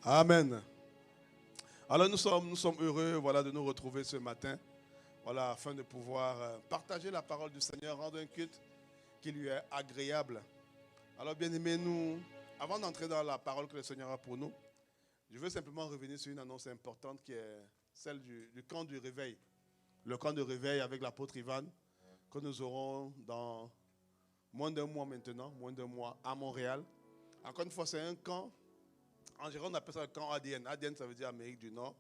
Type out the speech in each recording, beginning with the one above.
Amen. Alors nous sommes heureux de nous retrouver ce matin afin de pouvoir partager la parole du Seigneur, rendre un culte qui lui est agréable. Alors bien-aimés, avant d'entrer dans la parole que le Seigneur a pour nous, je veux simplement revenir sur une annonce importante qui est celle du camp du réveil. Le camp de réveil avec l'apôtre Ivan que nous aurons dans moins d'un mois maintenant, à Montréal. Encore une fois, c'est un camp. En général, on appelle ça le camp ADN. ADN, ça veut dire Amérique du Nord.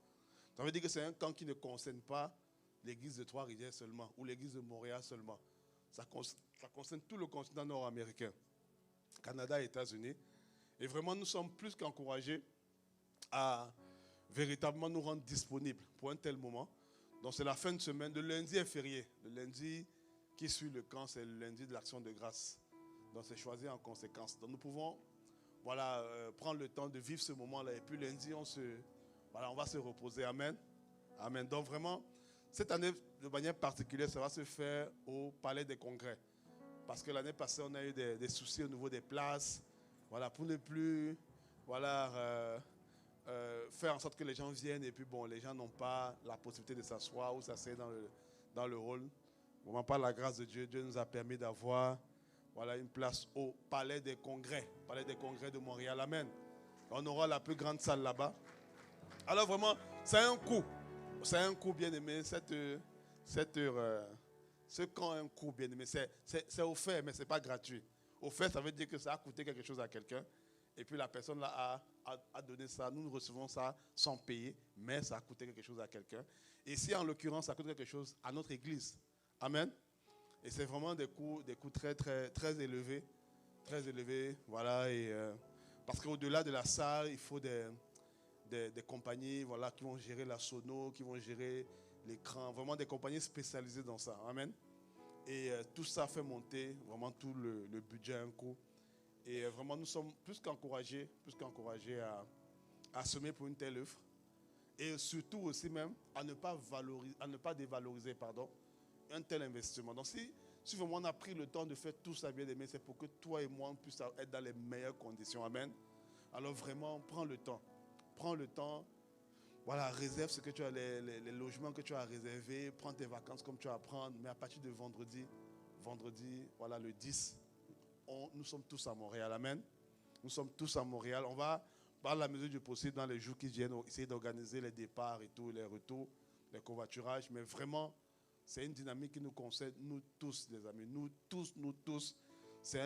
Ça veut dire que c'est un camp qui ne concerne pas l'église de Trois-Rivières seulement ou l'église de Montréal seulement. Ça concerne tout le continent nord-américain, Canada et États-Unis. Et vraiment, nous sommes plus qu'encouragés à véritablement nous rendre disponibles pour un tel moment. Donc, c'est la fin de semaine. Le lundi est férié. Le lundi qui suit le camp, c'est le lundi de l'action de grâce. Donc, c'est choisi en conséquence. Donc, nous pouvons prendre le temps de vivre ce moment-là. Et puis lundi, on va se reposer. Amen. Amen. Donc vraiment, cette année, de manière particulière, ça va se faire au Palais des Congrès. Parce que l'année passée, on a eu des soucis au niveau des places. Pour ne plus faire en sorte que les gens viennent. Et puis les gens n'ont pas la possibilité de s'asseoir ou s'asseoir dans le hall. Vraiment, par la grâce de Dieu, Dieu nous a permis d'avoir une place au Palais des Congrès de Montréal. Amen. On aura la plus grande salle là-bas. Alors vraiment, c'est un coût bien aimé. Ce camp a un coût bien aimé. C'est offert, mais ce n'est pas gratuit. Offert, ça veut dire que ça a coûté quelque chose à quelqu'un. Et puis la personne là a donné ça. Nous recevons ça sans payer, mais ça a coûté quelque chose à quelqu'un. Et si en l'occurrence, ça coûte quelque chose à notre église. Amen. Et c'est vraiment des coûts très, très, très élevés. Très élevés, parce qu'au-delà de la salle, il faut des compagnies qui vont gérer la sono, qui vont gérer l'écran. Vraiment des compagnies spécialisées dans ça. Amen. Et tout ça fait monter vraiment tout le budget à un coup. Et vraiment, nous sommes plus qu'encouragés à semer pour une telle œuvre. Et surtout aussi même à ne pas dévaloriser un tel investissement. Donc si vraiment on a pris le temps de faire tout ça bien aimé, c'est pour que toi et moi on puisse être dans les meilleures conditions. Amen. Alors vraiment, prends le temps. Réserve ce que tu as, les logements que tu as réservés, prends tes vacances comme tu as à prendre, mais à partir de vendredi, le 10, nous sommes tous à Montréal. Amen. Nous sommes tous à Montréal. On va, par la mesure du possible, dans les jours qui viennent, essayer d'organiser les départs et tout, les retours, les covoiturages, mais vraiment, c'est une dynamique qui nous concerne, nous tous, les amis. Nous tous. C'est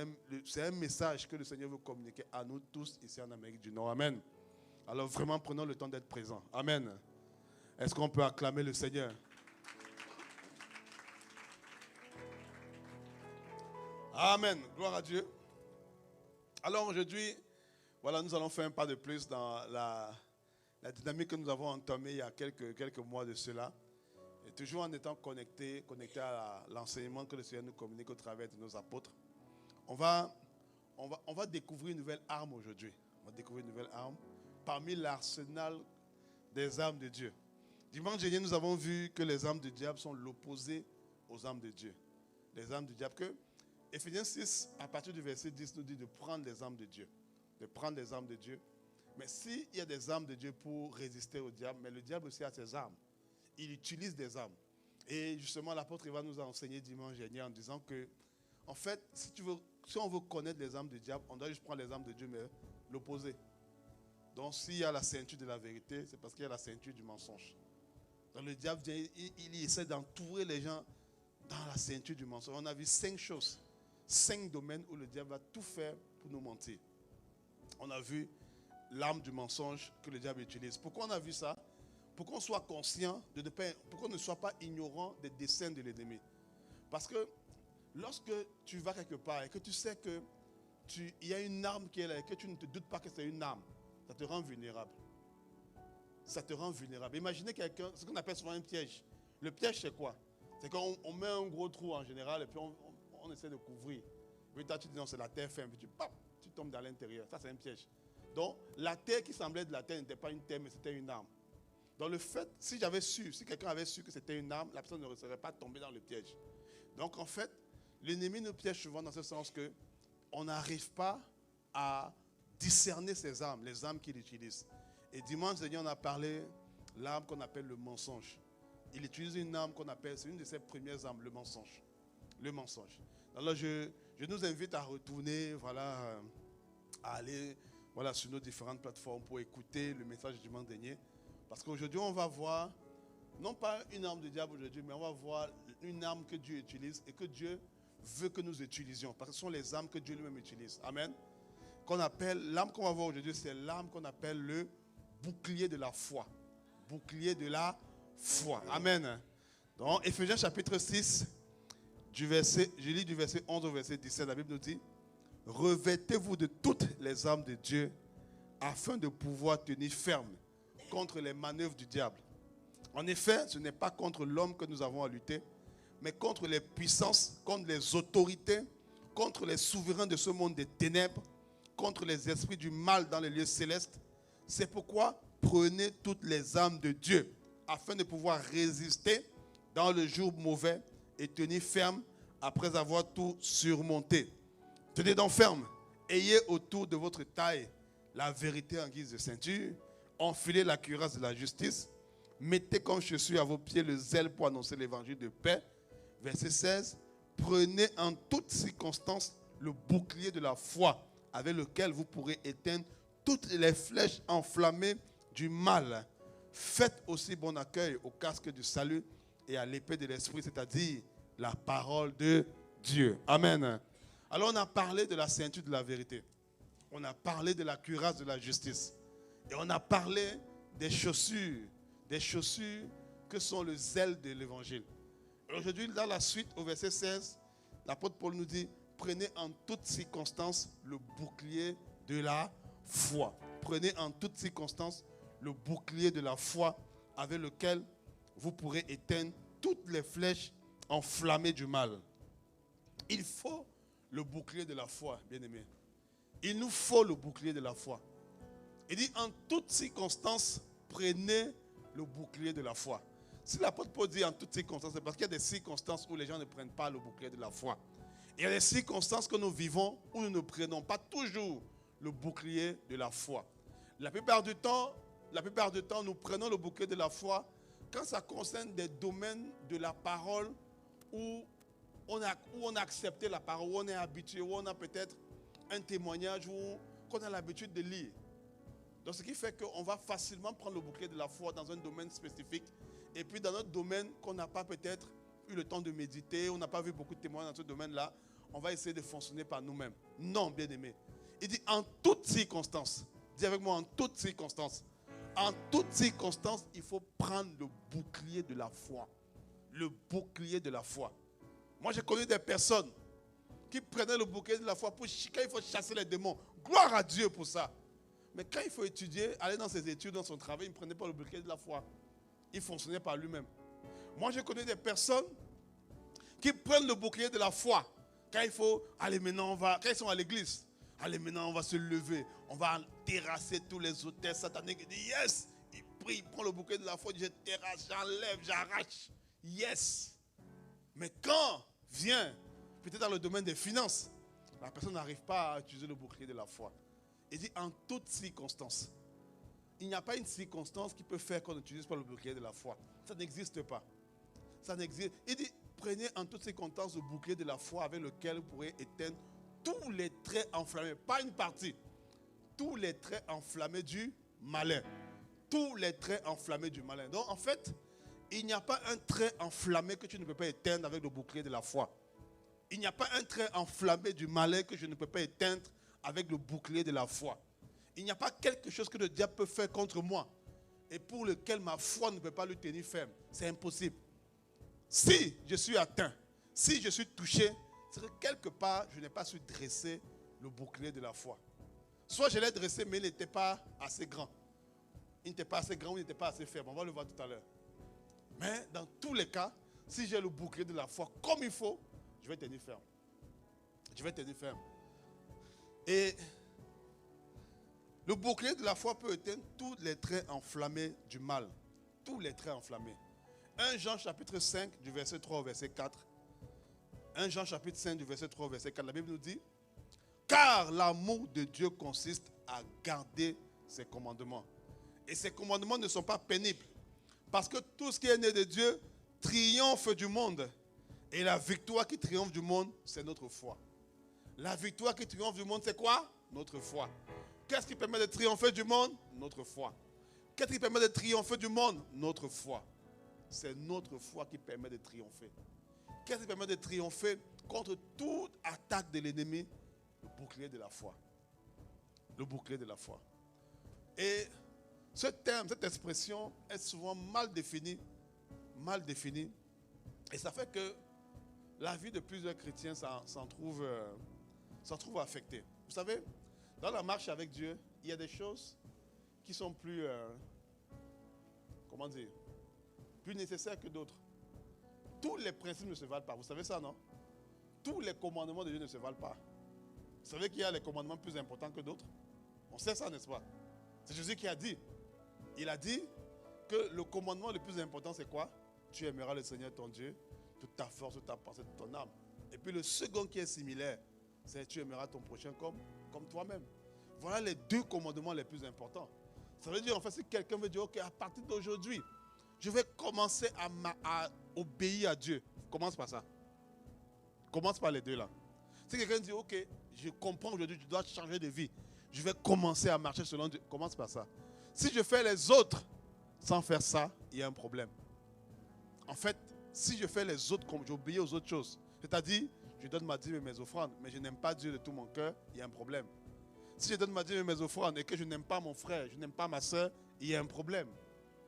un message que le Seigneur veut communiquer à nous tous ici en Amérique du Nord. Amen. Alors vraiment, prenons le temps d'être présents. Amen. Est-ce qu'on peut acclamer le Seigneur? Amen. Gloire à Dieu. Alors aujourd'hui, nous allons faire un pas de plus dans la dynamique que nous avons entamée il y a quelques mois de cela. Et toujours en étant connecté à l'enseignement que le Seigneur nous communique au travers de nos apôtres. On va découvrir une nouvelle arme aujourd'hui. On va découvrir une nouvelle arme parmi l'arsenal des armes de Dieu. Dimanche dernier, nous avons vu que les armes du diable sont l'opposé aux armes de Dieu. Les armes du diable que Éphésiens 6, à partir du verset 10, nous dit de prendre les armes de Dieu. De prendre les armes de Dieu. Mais s'il y a des armes de Dieu pour résister au diable, mais le diable aussi a ses armes. Il utilise des armes. Et justement, l'apôtre Ivan nous a enseigné dimanche dernier en disant que, en fait, si on veut connaître les armes du diable, on doit juste prendre les armes de Dieu, mais l'opposé. Donc, s'il y a la ceinture de la vérité, c'est parce qu'il y a la ceinture du mensonge. Donc, le diable vient, il essaie d'entourer les gens dans la ceinture du mensonge. On a vu 5 choses, 5 domaines où le diable va tout faire pour nous mentir. On a vu l'arme du mensonge que le diable utilise. Pourquoi on a vu ça? Pour qu'on soit conscient, pour qu'on ne soit pas ignorant des desseins de l'ennemi. Parce que lorsque tu vas quelque part et que tu sais qu'il y a une arme qui est là et que tu ne te doutes pas que c'est une arme, ça te rend vulnérable. Ça te rend vulnérable. Imaginez quelqu'un, ce qu'on appelle souvent un piège. Le piège, c'est quoi? C'est qu'on met un gros trou en général et puis on essaie de couvrir. Puis toi, tu dis non, c'est la terre ferme. Puis tu tombes dans l'intérieur. Ça, c'est un piège. Donc, la terre qui semblait de la terre n'était pas une terre, mais c'était une arme. Dans le fait, si quelqu'un avait su que c'était une arme, la personne ne serait pas tombée dans le piège. Donc en fait, l'ennemi nous piège souvent dans ce sens que on n'arrive pas à discerner ses armes, les armes qu'il utilise. Et dimanche dernier, on a parlé de l'arme qu'on appelle le mensonge. Il utilise une arme qu'on appelle, c'est une de ses premières armes, le mensonge. Le mensonge. Alors je nous invite à retourner, voilà, à aller sur nos différentes plateformes pour écouter le message du dimanche dernier. Parce qu'aujourd'hui, on va voir, non pas une arme de diable aujourd'hui, mais on va voir une arme que Dieu utilise et que Dieu veut que nous utilisions. Parce que ce sont les armes que Dieu lui-même utilise. Amen. L'arme qu'on va voir aujourd'hui, c'est l'arme qu'on appelle le bouclier de la foi. Bouclier de la foi. Amen. Donc, Éphésiens chapitre 6, je lis du verset 11 au verset 17, la Bible nous dit: revêtez-vous de toutes les armes de Dieu afin de pouvoir tenir ferme contre les manœuvres du diable. En effet, ce n'est pas contre l'homme que nous avons à lutter, mais contre les puissances, contre les autorités, contre les souverains de ce monde des ténèbres, contre les esprits du mal dans les lieux célestes. C'est pourquoi prenez toutes les armes de Dieu afin de pouvoir résister dans le jour mauvais et tenir ferme après avoir tout surmonté. Tenez donc ferme. Ayez autour de votre taille la vérité en guise de ceinture. Enfilez la cuirasse de la justice. Mettez comme chaussure à vos pieds le zèle pour annoncer l'évangile de paix. Verset 16. Prenez en toutes circonstances le bouclier de la foi avec lequel vous pourrez éteindre toutes les flèches enflammées du mal. Faites aussi bon accueil au casque du salut et à l'épée de l'esprit, c'est-à-dire la parole de Dieu. Amen. Alors on a parlé de la ceinture de la vérité. On a parlé de la cuirasse de la justice. Et on a parlé des chaussures que sont le zèle de l'évangile. Aujourd'hui, dans la suite, au verset 16, l'apôtre Paul nous dit: prenez en toutes circonstances le bouclier de la foi. Prenez en toutes circonstances le bouclier de la foi avec lequel vous pourrez éteindre toutes les flèches enflammées du mal. Il faut le bouclier de la foi, bien-aimés. Il nous faut le bouclier de la foi. Il dit: en toutes circonstances, prenez le bouclier de la foi. Si l'apôtre Paul dit en toutes circonstances, c'est parce qu'il y a des circonstances où les gens ne prennent pas le bouclier de la foi. Il y a des circonstances que nous vivons où nous ne prenons pas toujours le bouclier de la foi. La plupart du temps, nous prenons le bouclier de la foi quand ça concerne des domaines de la parole où on a accepté la parole, où on est habitué, où on a peut-être un témoignage qu'on a l'habitude de lire. Donc ce qui fait qu'on va facilement prendre le bouclier de la foi dans un domaine spécifique. Et puis dans notre domaine qu'on n'a pas peut-être eu le temps de méditer, on n'a pas vu beaucoup de témoignages dans ce domaine-là, on va essayer de fonctionner par nous-mêmes. Non, bien-aimé. Il dit en toutes circonstances. Dis avec moi, en toutes circonstances. En toutes circonstances, il faut prendre le bouclier de la foi. Le bouclier de la foi. Moi, j'ai connu des personnes qui prenaient le bouclier de la foi pour quand il faut chasser les démons. Gloire à Dieu pour ça. Mais quand il faut étudier, aller dans ses études, dans son travail, il ne prenait pas le bouclier de la foi. Il fonctionnait par lui-même. Moi, j'ai connu des personnes qui prennent le bouclier de la foi. Quand il faut, allez maintenant, quand ils sont à l'église, allez maintenant, on va se lever. On va terrasser tous les autels sataniques. Il dit yes. Il prie, il prend le bouclier de la foi, il dit je terrasse, j'enlève, j'arrache. Yes. Mais quand vient, peut-être dans le domaine des finances, la personne n'arrive pas à utiliser le bouclier de la foi. Il dit en toutes circonstances. Il n'y a pas une circonstance qui peut faire qu'on n'utilise pas le bouclier de la foi. Ça n'existe pas. Ça n'existe. Il dit, prenez en toutes circonstances le bouclier de la foi avec lequel vous pourrez éteindre tous les traits enflammés. Pas une partie. Tous les traits enflammés du malin. Tous les traits enflammés du malin. Donc en fait, il n'y a pas un trait enflammé que tu ne peux pas éteindre avec le bouclier de la foi. Il n'y a pas un trait enflammé du malin que je ne peux pas éteindre avec le bouclier de la foi. Il n'y a pas quelque chose que le diable peut faire contre moi et pour lequel ma foi ne peut pas le tenir ferme. C'est impossible. Si je suis atteint, si je suis touché, c'est que quelque part, je n'ai pas su dresser le bouclier de la foi. Soit je l'ai dressé, mais il n'était pas assez grand. Il n'était pas assez grand ou il n'était pas assez ferme. On va le voir tout à l'heure. Mais dans tous les cas, si j'ai le bouclier de la foi comme il faut, je vais tenir ferme. Je vais tenir ferme. Et le bouclier de la foi peut éteindre tous les traits enflammés du mal. Tous les traits enflammés. 1 Jean chapitre 5 du verset 3 au verset 4. 1 Jean chapitre 5 du verset 3 au verset 4. La Bible nous dit: car l'amour de Dieu consiste à garder ses commandements. Et ces commandements ne sont pas pénibles. Parce que tout ce qui est né de Dieu triomphe du monde. Et la victoire qui triomphe du monde, c'est notre foi. La victoire qui triomphe du monde, c'est quoi? Notre foi. Qu'est-ce qui permet de triompher du monde? Notre foi. Qu'est-ce qui permet de triompher du monde? Notre foi. C'est notre foi qui permet de triompher. Qu'est-ce qui permet de triompher contre toute attaque de l'ennemi? Le bouclier de la foi. Le bouclier de la foi. Et ce terme, cette expression est souvent mal définie. Mal définie. Et ça fait que la vie de plusieurs chrétiens s'en trouve affectée. Vous savez, dans la marche avec Dieu, il y a des choses qui sont plus, plus nécessaires que d'autres. Tous les principes ne se valent pas. Vous savez ça, non? Tous les commandements de Dieu ne se valent pas. Vous savez qu'il y a les commandements plus importants que d'autres? On sait ça, n'est-ce pas? C'est Jésus qui a dit. Il a dit que le commandement le plus important, c'est quoi? Tu aimeras le Seigneur ton Dieu, toute ta force, toute ta pensée, toute ton âme. Et puis le second qui est similaire, c'est tu aimeras ton prochain comme toi-même. Voilà les deux commandements les plus importants. Ça veut dire, en fait, si quelqu'un veut dire, ok, à partir d'aujourd'hui, je vais commencer à obéir à Dieu. Commence par ça. Commence par les deux là. Si quelqu'un dit, ok, je comprends aujourd'hui, je dois changer de vie. Je vais commencer à marcher selon Dieu. Commence par ça. Si je fais les autres sans faire ça, il y a un problème. En fait, si je fais les autres comme j'obéis aux autres choses, c'est-à-dire, je donne ma dîme et mes offrandes, mais je n'aime pas Dieu de tout mon cœur, il y a un problème. Si je donne ma dîme et mes offrandes et que je n'aime pas mon frère, je n'aime pas ma soeur, il y a un problème.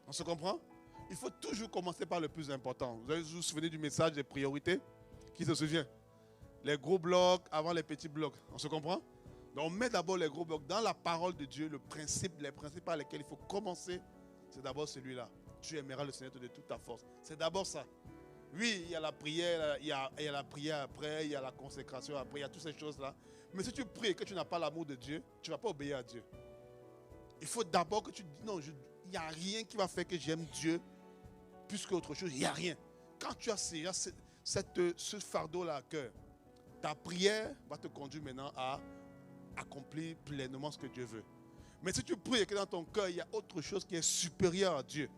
On se comprend? Il faut toujours commencer par le plus important. Vous vous souvenez du message des priorités? Qui se souvient? Les gros blocs avant les petits blocs. On se comprend? Donc on met d'abord les gros blocs. Dans la parole de Dieu, les principes par lesquels il faut commencer, c'est d'abord celui-là. Tu aimeras le Seigneur de toute ta force. C'est d'abord ça. Oui, il y a la prière, il y a la prière après, il y a la consécration après, il y a toutes ces choses-là. Mais si tu pries et que tu n'as pas l'amour de Dieu, tu ne vas pas obéir à Dieu. Il faut d'abord que tu dis, non, il n'y a rien qui va faire que j'aime Dieu plus qu'autre chose. Il n'y a rien. Quand tu as ce fardeau-là à cœur, ta prière va te conduire maintenant à accomplir pleinement ce que Dieu veut. Mais si tu pries et que dans ton cœur, il y a autre chose qui est supérieure à Dieu,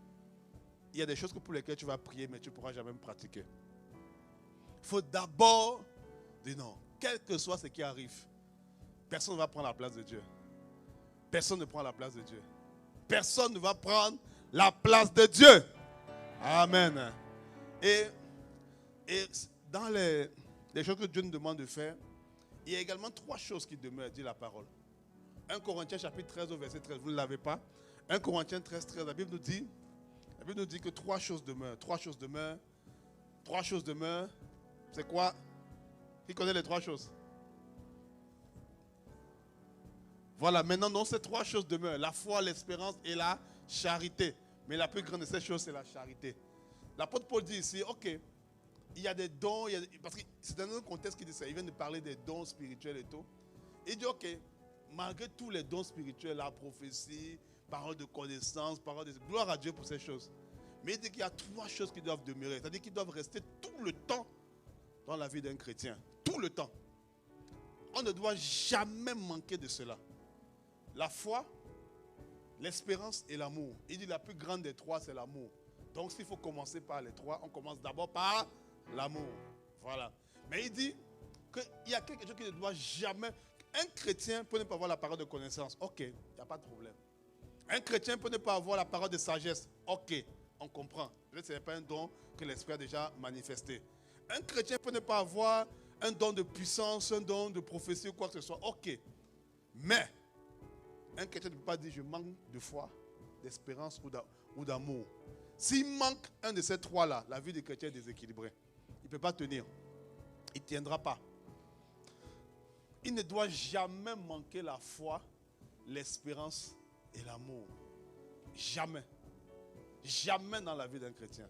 il y a des choses pour lesquelles tu vas prier, mais tu ne pourras jamais pratiquer. Il faut d'abord dire non. Quel que soit ce qui arrive, personne ne va prendre la place de Dieu. Personne ne prend la place de Dieu. Personne ne va prendre la place de Dieu. Amen. Et dans les choses que Dieu nous demande de faire, il y a également 3 choses qui demeurent, dit la parole. 1 Corinthiens chapitre 13 au verset 13, vous ne l'avez pas. 1 Corinthiens 13, 13, la Bible nous dit que 3 choses demeurent. 3 choses demeurent. 3 choses demeurent. C'est quoi? Qui connaît les 3 choses? Voilà, maintenant, non, ces 3 choses demeurent. La foi, l'espérance et la charité. Mais la plus grande de ces choses, c'est la charité. L'apôtre Paul dit ici, ok, il y a des dons, parce que c'est dans un contexte qui dit ça, il vient de parler des dons spirituels et tout. Il dit, ok, malgré tous les dons spirituels, la prophétie, parole de connaissance, parole de... Gloire à Dieu pour ces choses. Mais il dit qu'il y a 3 choses qui doivent demeurer. C'est-à-dire qu'ils doivent rester tout le temps dans la vie d'un chrétien. Tout le temps. On ne doit jamais manquer de cela. La foi, l'espérance et l'amour. Il dit la plus grande des 3, c'est l'amour. Donc s'il faut commencer par les 3, on commence d'abord par l'amour. Voilà. Mais il dit qu'il y a quelque chose qui ne doit jamais... Un chrétien peut ne pas avoir la parole de connaissance. Ok, il n'y a pas de problème. Un chrétien peut ne pas avoir la parole de sagesse. Ok, on comprend. Ce n'est pas un don que l'Esprit a déjà manifesté. Un chrétien peut ne pas avoir un don de puissance, un don de prophétie ou quoi que ce soit. Ok. Mais, un chrétien ne peut pas dire je manque de foi, d'espérance ou d'amour. S'il manque un de ces 3-là, la vie du chrétien est déséquilibrée. Il ne peut pas tenir. Il ne tiendra pas. Il ne doit jamais manquer la foi, l'espérance et l'amour. Jamais. Jamais dans la vie d'un chrétien.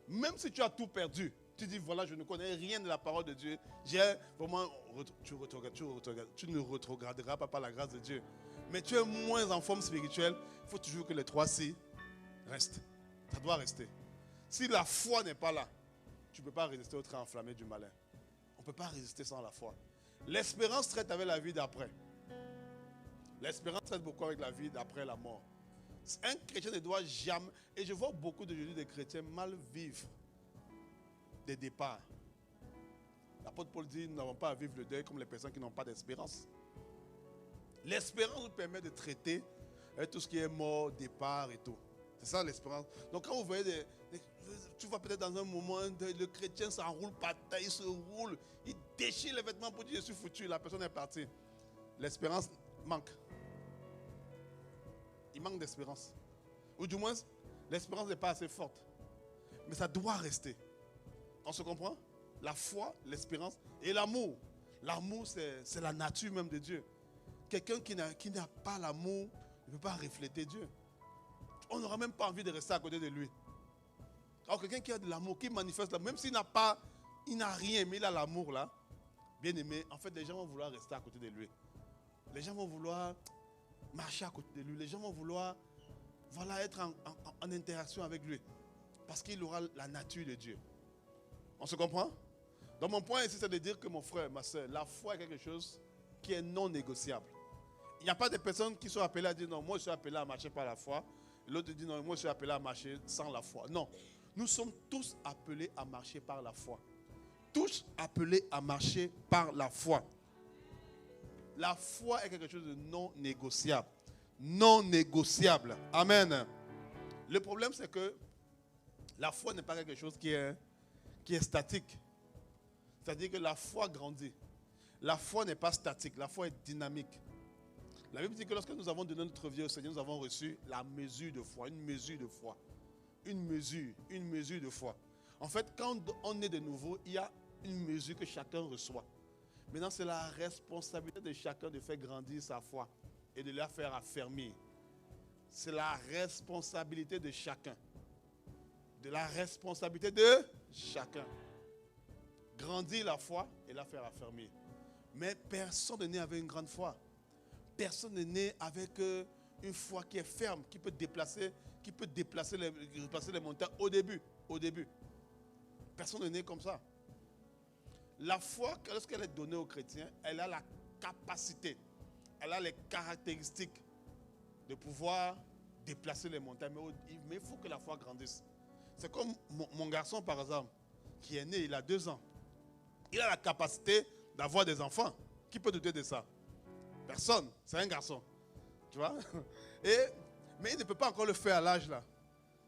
Même si tu as tout perdu, tu dis voilà, je ne connais rien de la parole de Dieu. Tu ne retrograderas pas par la grâce de Dieu. Mais tu es moins en forme spirituelle, il faut toujours que les 3 restent. Ça doit rester. Si la foi n'est pas là, tu ne peux pas résister au train enflammé du malin. On ne peut pas résister sans la foi. L'espérance traite avec la vie d'après. L'espérance traite beaucoup avec la vie d'après la mort. Un chrétien ne doit jamais... Et je vois beaucoup d'aujourd'hui des chrétiens mal vivre des départs. L'apôtre Paul dit, nous n'avons pas à vivre le deuil comme les personnes qui n'ont pas d'espérance. L'espérance nous permet de traiter tout ce qui est mort, départ et tout. C'est ça l'espérance. Donc quand vous voyez tu vois peut-être dans un moment, le chrétien s'enroule par terre, il se roule, il déchire les vêtements pour dire je suis foutu, la personne est partie. L'espérance manque. Il manque d'espérance. Ou du moins, l'espérance n'est pas assez forte. Mais ça doit rester. On se comprend? La foi, l'espérance et l'amour. L'amour, c'est la nature même de Dieu. Quelqu'un qui n'a pas l'amour ne peut pas refléter Dieu. On n'aura même pas envie de rester à côté de lui. Alors quelqu'un qui a de l'amour, qui manifeste l'amour, même s'il n'a pas, il n'a rien, mais il a l'amour là, bien aimé, en fait les gens vont vouloir rester à côté de lui. Les gens vont vouloir marcher à côté de lui. Les gens vont vouloir être en interaction avec lui. Parce qu'il aura la nature de Dieu. On se comprend? Donc mon point ici, c'est de dire que mon frère, ma soeur, la foi est quelque chose qui est non négociable. Il n'y a pas de personnes qui sont appelées à dire non, moi je suis appelé à marcher par la foi. L'autre dit non, moi je suis appelé à marcher sans la foi. Non, nous sommes tous appelés à marcher par la foi. Tous appelés à marcher par la foi. La foi est quelque chose de non négociable. Non négociable. Amen. Le problème c'est que la foi n'est pas quelque chose qui est statique. C'est-à-dire que la foi grandit. La foi n'est pas statique, la foi est dynamique. La Bible dit que lorsque nous avons donné notre vie au Seigneur, nous avons reçu la mesure de foi, une mesure de foi. Une mesure de foi. En fait, quand on est de nouveau, il y a une mesure que chacun reçoit. Maintenant, c'est la responsabilité de chacun de faire grandir sa foi et de la faire affermir. C'est la responsabilité de chacun. De la responsabilité de chacun. Grandir la foi et la faire affermir. Mais personne n'est né avec une grande foi. Personne n'est né avec une foi qui est ferme, qui peut déplacer les montagnes au début. Personne n'est né comme ça. La foi, lorsqu'elle est donnée aux chrétiens, elle a la capacité, elle a les caractéristiques de pouvoir déplacer les montagnes. Mais il faut que la foi grandisse. C'est comme mon garçon, par exemple, qui est né, il a 2 ans. Il a la capacité d'avoir des enfants. Qui peut douter de ça? Personne. C'est un garçon. Tu vois? Mais il ne peut pas encore le faire à l'âge là.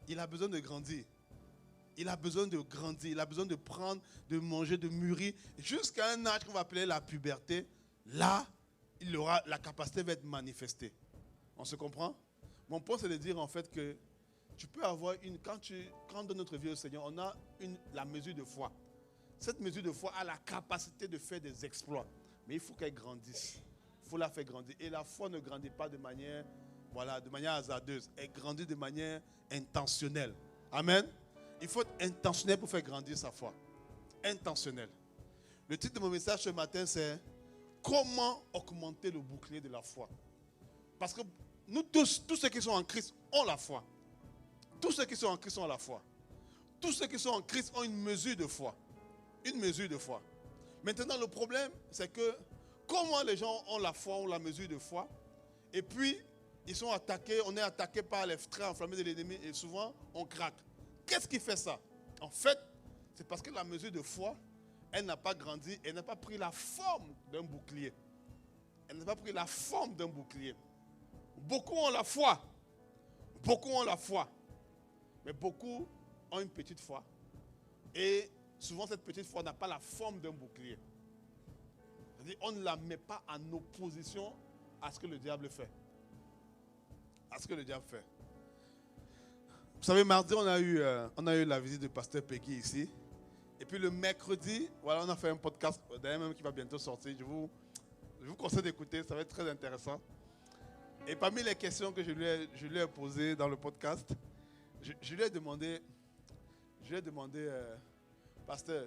Il a besoin de grandir. Il a besoin de grandir. Il a besoin de prendre, de manger, de mûrir. Jusqu'à un âge qu'on va appeler la puberté. Là, la capacité va être manifestée. On se comprend? Mon point, c'est de dire en fait que tu peux avoir quand on donne notre vie au Seigneur, on a la mesure de foi. Cette mesure de foi a la capacité de faire des exploits. Mais il faut qu'elle grandisse. Il faut la faire grandir. Et la foi ne grandit pas de manière hasardeuse. Elle grandit de manière intentionnelle. Amen. Il faut être intentionnel pour faire grandir sa foi. Intentionnel. Le titre de mon message ce matin, c'est comment augmenter le bouclier de la foi. Parce que nous tous ceux qui sont en Christ ont la foi. Tous ceux qui sont en Christ ont la foi. Tous ceux qui sont en Christ ont une mesure de foi. Une mesure de foi. Maintenant, le problème, c'est que comment les gens ont la foi, ont la mesure de foi, et puis ils sont attaqués, on est attaqué par les traits enflammés de l'ennemi, et souvent on craque. Qu'est-ce qui fait ça? En fait, c'est parce que la mesure de foi, elle n'a pas grandi, elle n'a pas pris la forme d'un bouclier. Elle n'a pas pris la forme d'un bouclier. Beaucoup ont la foi. Beaucoup ont la foi. Mais beaucoup ont une petite foi. Et souvent, cette petite foi n'a pas la forme d'un bouclier. C'est-à-dire, on ne la met pas en opposition à ce que le diable fait. À ce que le diable fait. Vous savez, mardi, on a eu la visite du pasteur Peggy ici. Et puis le mercredi, voilà, on a fait un podcast, d'ailleurs même qui va bientôt sortir. Je vous conseille d'écouter, ça va être très intéressant. Et parmi les questions que je lui ai posées dans le podcast, je lui ai demandé, pasteur,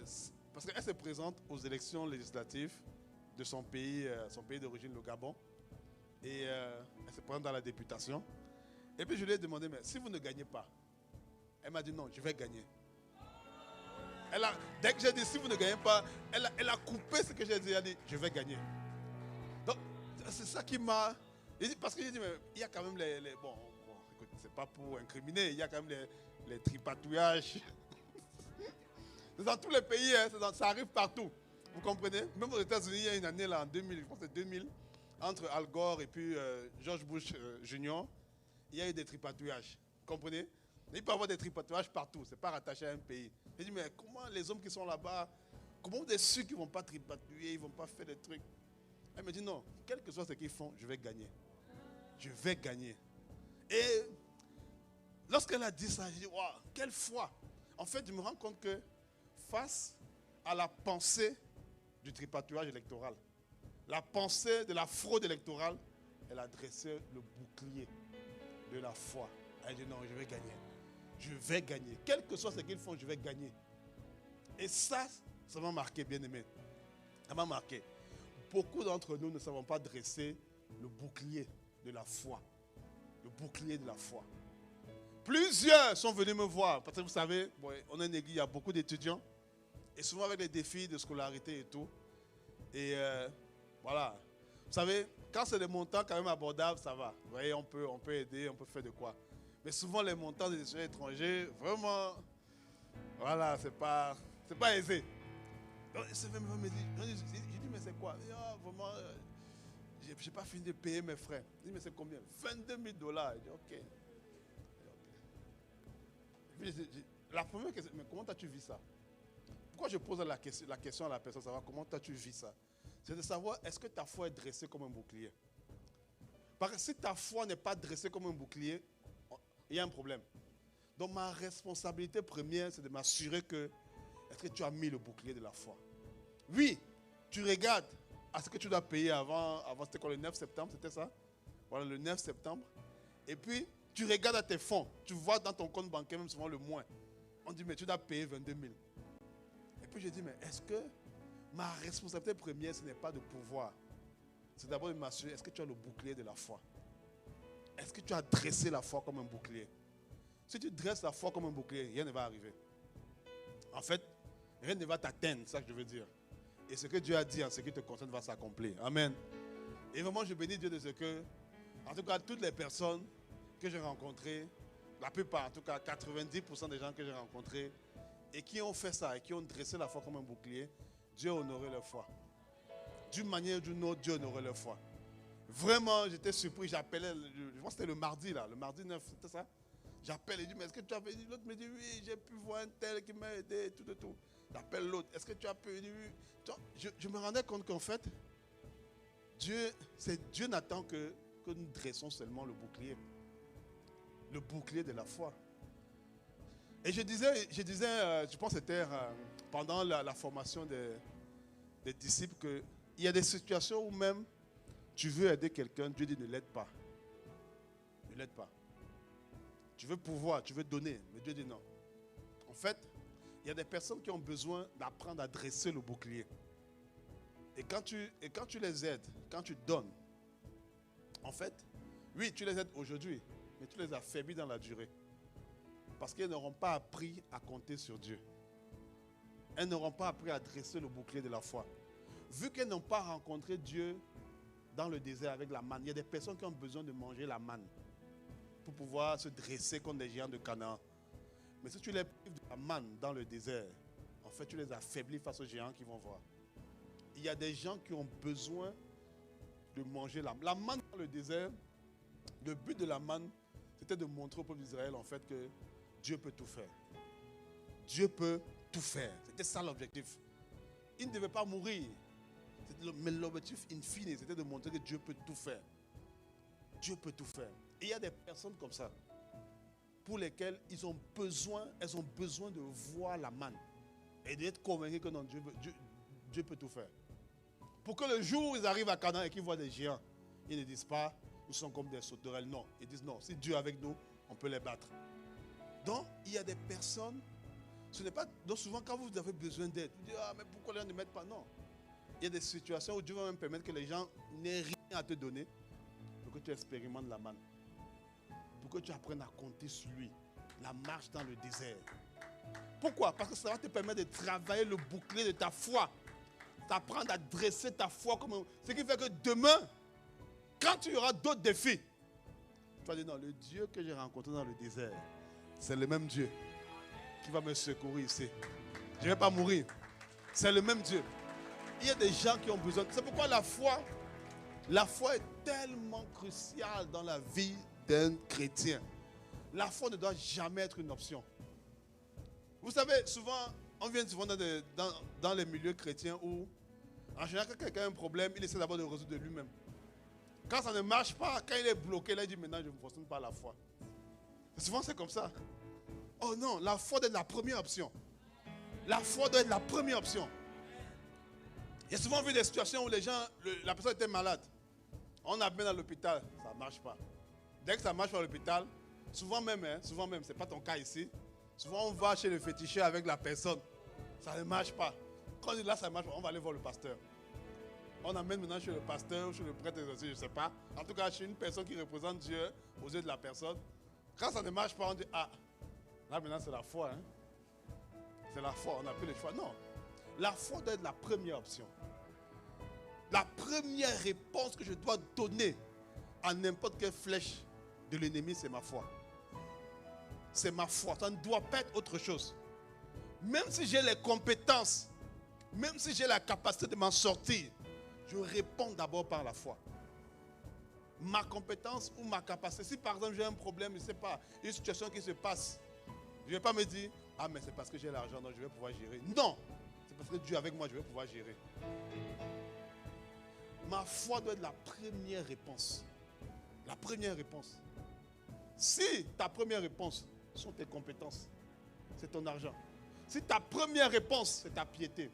parce qu'elle se présente aux élections législatives de son pays d'origine, le Gabon. Et elle se présente dans la députation. Et puis je lui ai demandé, mais si vous ne gagnez pas, elle m'a dit non, je vais gagner. Dès que j'ai dit si vous ne gagnez pas, elle a coupé ce que j'ai dit, elle a dit je vais gagner. Donc c'est ça qui m'a... Parce que j'ai dit, mais il y a quand même bon, écoute, pas pour incriminer, il y a quand même les tripatouillages. C'est dans tous les pays, hein, ça arrive partout. Vous comprenez? Même aux États-Unis, il y a une année là, en 2000, je pense que c'est 2000, entre Al Gore et puis George Bush Jr., il y a eu des tripatouillages. Vous comprenez? Il peut y avoir des tripatouillages partout, ce n'est pas rattaché à un pays. Je dis, mais comment les hommes qui sont là-bas, comment vous êtes sûrs qu'ils ne vont pas tripatouiller, ils ne vont pas faire des trucs? Elle me dit, non, quel que soit ce qu'ils font, je vais gagner. Je vais gagner. Et lorsqu'elle a dit ça, je dis, waouh, quelle foi! En fait, je me rends compte que face à la pensée du tripatouillage électoral, la pensée de la fraude électorale, elle a dressé le bouclier de la foi. Elle dit, non, je vais gagner. Je vais gagner. Quel que soit ce qu'ils font, je vais gagner. Et ça m'a marqué, bien aimé. Ça m'a marqué. Beaucoup d'entre nous ne savons pas dresser le bouclier de la foi. Le bouclier de la foi. Plusieurs sont venus me voir. Parce que vous savez, on a une église, il y a beaucoup d'étudiants. Et souvent avec les défis de scolarité et tout. Et voilà. Vous savez, quand c'est des montants quand même abordables, ça va. Vous voyez, on peut aider, on peut faire de quoi. Mais souvent les montants des étudiants étrangers, vraiment, voilà, c'est pas aisé. Donc, j'ai dit, mais c'est quoi? Vraiment, j'ai pas fini de payer mes frais. Il dit, mais c'est combien? 22 000 $. Il dit, ok. La première question, mais comment as-tu vu ça? Pourquoi je pose la question à la personne, savoir comment as-tu vu ça? C'est de savoir, est-ce que ta foi est dressée comme un bouclier? Parce que si ta foi n'est pas dressée comme un bouclier, il y a un problème. Donc ma responsabilité première, c'est de m'assurer que, est-ce que tu as mis le bouclier de la foi? Oui, tu regardes à ce que tu dois payer avant c'était quoi, le 9 septembre, c'était ça? Voilà, le 9 septembre. Et puis, tu regardes à tes fonds, tu vois dans ton compte bancaire, même souvent le moins. On dit, mais tu dois payer 22 000. Et puis je dis, mais est-ce que ma responsabilité première, ce n'est pas de pouvoir. C'est d'abord de m'assurer, est-ce que tu as le bouclier de la foi? Est-ce que tu as dressé la foi comme un bouclier? Si tu dresses la foi comme un bouclier, rien ne va arriver. En fait, rien ne va t'atteindre, c'est ça que je veux dire. Et ce que Dieu a dit en ce qui te concerne va s'accomplir. Amen. Et vraiment, je bénis Dieu de ce que, en tout cas, toutes les personnes que j'ai rencontrées, la plupart, en tout cas 90% des gens que j'ai rencontrés, et qui ont fait ça, et qui ont dressé la foi comme un bouclier, Dieu a honoré leur foi. D'une manière ou d'une autre, Dieu a honoré leur foi. Vraiment, j'étais surpris, j'appelais, je pense que c'était le mardi 9, c'était ça? J'appelle et je dis, mais est-ce que tu as pu aider? L'autre me dit, oui, j'ai pu voir un tel qui m'a aidé, tout. J'appelle l'autre, est-ce que tu as pu aider? Je me rendais compte qu'en fait, Dieu n'attend que nous dressons seulement le bouclier de la foi. Et je disais, je pense que c'était pendant la formation des disciples, qu'il y a des situations où même tu veux aider quelqu'un, Dieu dit ne l'aide pas. Ne l'aide pas. Tu veux pouvoir, tu veux donner, mais Dieu dit non. En fait, il y a des personnes qui ont besoin d'apprendre à dresser le bouclier. Et quand tu les aides, quand tu donnes, en fait, oui, tu les aides aujourd'hui, mais tu les affaiblis dans la durée. Parce qu'elles n'auront pas appris à compter sur Dieu. Elles n'auront pas appris à dresser le bouclier de la foi. Vu qu'elles n'ont pas rencontré Dieu dans le désert avec la manne, il y a des personnes qui ont besoin de manger la manne pour pouvoir se dresser contre les géants de Canaan. Mais si tu les prives de la manne dans le désert, en fait, tu les affaiblis face aux géants qui vont voir. Il y a des gens qui ont besoin de manger la manne dans le désert. Le but de la manne, c'était de montrer au peuple d'Israël, en fait, que Dieu peut tout faire. Dieu peut tout faire. C'était ça l'objectif. Il ne devait pas mourir. Mais l'objectif in fine, c'était de montrer que Dieu peut tout faire. Dieu peut tout faire. Et il y a des personnes comme ça, pour lesquelles elles ont besoin de voir la manne. Et d'être convaincus que non, Dieu peut tout faire. Pour que le jour où ils arrivent à Canaan et qu'ils voient des géants, ils ne disent pas, nous sommes comme des sauterelles. Non, ils disent non, si Dieu est avec nous, on peut les battre. Donc, il y a des personnes, ce n'est pas, donc souvent quand vous avez besoin d'aide, vous dites, ah mais pourquoi les gens ne mettent pas? Non. Il y a des situations où Dieu va même permettre que les gens n'aient rien à te donner pour que tu expérimentes la manne. Pour que tu apprennes à compter sur lui. La marche dans le désert. Pourquoi? Parce que ça va te permettre de travailler le bouclier de ta foi. T'apprendre à dresser ta foi comme un... Ce qui fait que demain, quand tu auras d'autres défis, Tu vas dire non, le Dieu que j'ai rencontré dans le désert, c'est le même Dieu qui va me secourir ici. Je ne vais pas mourir. C'est le même Dieu. Il y a des gens qui ont besoin. C'est pourquoi la foi est tellement cruciale dans la vie d'un chrétien. La foi ne doit jamais être une option. Vous savez, souvent, on vient souvent dans les milieux chrétiens où, en général, quand quelqu'un a un problème, il essaie d'abord de le résoudre de lui-même. Quand ça ne marche pas, quand il est bloqué, là, il dit maintenant, je ne fonctionne pas la foi. Souvent, c'est comme ça. Oh non, la foi doit être la première option. La foi doit être la première option. J'ai souvent vu des situations où les gens, la personne était malade. On a bien à l'hôpital, ça ne marche pas. Dès que ça marche à l'hôpital, souvent même, ce n'est pas ton cas ici, souvent on va chez le féticheur avec la personne. Ça ne marche pas. Quand on dit là, ça ne marche pas, on va aller voir le pasteur. On amène maintenant chez le pasteur ou chez le prêtre exorciste, je ne sais pas. En tout cas, chez une personne qui représente Dieu aux yeux de la personne. Quand ça ne marche pas, on dit, ah, là maintenant c'est la foi. Hein? C'est la foi, on n'a plus le choix. Non, la foi doit être la première option. La première réponse que je dois donner à n'importe quelle flèche de l'ennemi, c'est ma foi. C'est ma foi, ça ne doit pas être autre chose. Même si j'ai les compétences, même si j'ai la capacité de m'en sortir, je réponds d'abord par la foi. Ma compétence ou ma capacité. Si par exemple j'ai un problème, je ne sais pas, une situation qui se passe, je ne vais pas me dire, ah mais c'est parce que j'ai l'argent, donc je vais pouvoir gérer. Non, c'est parce que Dieu est avec moi, je vais pouvoir gérer. Ma foi doit être la première réponse. La première réponse. Si ta première réponse sont tes compétences, c'est ton argent. Si ta première réponse, c'est ta piété.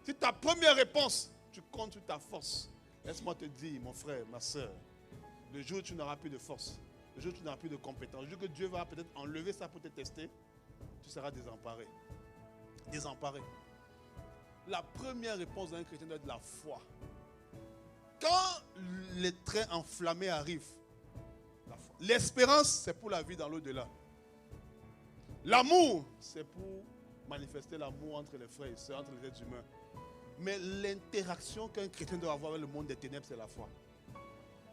Si ta première réponse, tu comptes sur ta force. Laisse-moi te dire, mon frère, ma soeur, le jour où tu n'auras plus de force, le jour où tu n'auras plus de compétences, le jour que Dieu va peut-être enlever ça pour te tester, tu seras désemparé. Désemparé. La première réponse d'un chrétien doit être la foi. Quand les trains enflammés arrivent, l'espérance, c'est pour la vie dans l'au-delà. L'amour, c'est pour manifester l'amour entre les frères et sœurs, entre les êtres humains. Mais l'interaction qu'un chrétien doit avoir avec le monde des ténèbres, c'est la foi.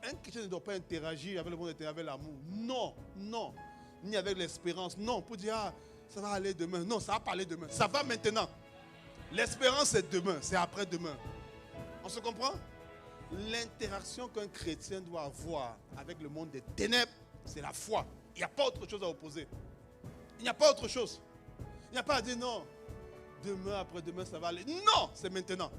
Un chrétien ne doit pas interagir avec le monde des ténèbres, avec l'amour. Non, non. Ni avec l'espérance. Non, pour dire, ah, ça va aller demain. Non, ça va pas aller demain. Ça va maintenant. L'espérance, c'est demain, c'est après-demain. On se comprend? L'interaction qu'un chrétien doit avoir avec le monde des ténèbres, c'est la foi. Il n'y a pas autre chose à opposer. Il n'y a pas autre chose. Il n'y a pas à dire non, demain, après-demain, ça va aller. Non, c'est maintenant.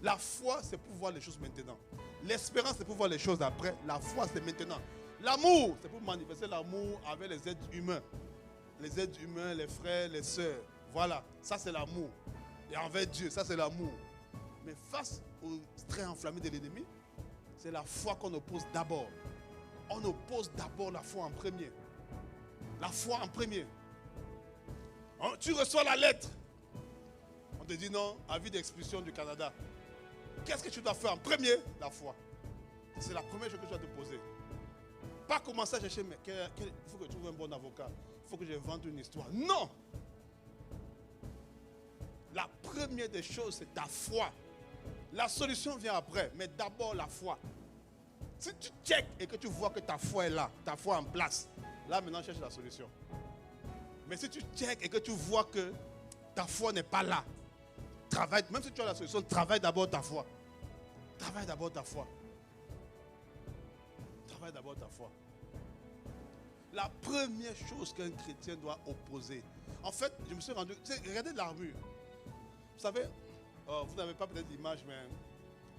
La foi, c'est pour voir les choses maintenant. L'espérance, c'est pour voir les choses après. La foi, c'est maintenant. L'amour, c'est pour manifester l'amour avec les êtres humains. Les êtres humains, les frères, les sœurs. Voilà, ça c'est l'amour. Et envers Dieu, ça c'est l'amour. Mais face au train enflammé de l'ennemi, c'est la foi qu'on oppose d'abord. On oppose d'abord la foi en premier. La foi en premier. Tu reçois la lettre. On te dit non, avis d'expulsion du Canada. Qu'est-ce que tu dois faire en premier? La foi. C'est la première chose que tu dois te poser. Pas commencer à chercher, mais il faut que je trouve un bon avocat. Il faut que j'invente une histoire. Non! La première des choses, c'est ta foi. La solution vient après, mais d'abord la foi. Si tu checkes et que tu vois que ta foi est là, ta foi en place, là maintenant cherche la solution. Mais si tu checkes et que tu vois que ta foi n'est pas là, travaille, même si tu as la solution, travaille d'abord ta foi. Travaille d'abord ta foi. Travaille d'abord ta foi. La première chose qu'un chrétien doit opposer. En fait, je me suis rendu... Regardez l'armure. Vous savez, vous n'avez pas peut-être l'image, mais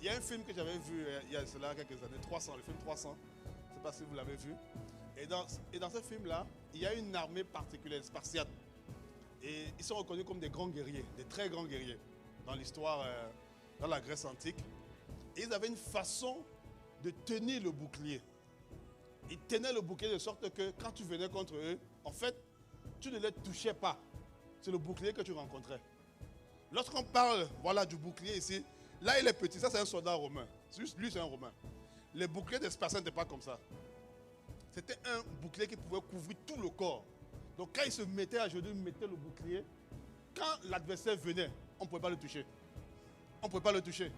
il y a un film que j'avais vu il y a cela quelques années, 300, le film 300. Je ne sais pas si vous l'avez vu. Et dans ce film-là, il y a une armée particulière, spartiate. Et ils sont reconnus comme des grands guerriers, des très grands guerriers dans l'histoire, dans la Grèce antique. Et ils avaient une façon de tenir le bouclier. Ils tenaient le bouclier de sorte que quand tu venais contre eux, en fait, tu ne les touchais pas. C'est le bouclier que tu rencontrais. Lorsqu'on parle du bouclier ici, là il est petit, ça c'est un soldat romain. Lui c'est un romain. Les boucliers des Spartiates n'étaient pas comme ça. C'était un bouclier qui pouvait couvrir tout le corps. Donc quand il se mettait à genoux, il mettait le bouclier. Quand l'adversaire venait, on ne pouvait pas le toucher. On ne pouvait pas le toucher.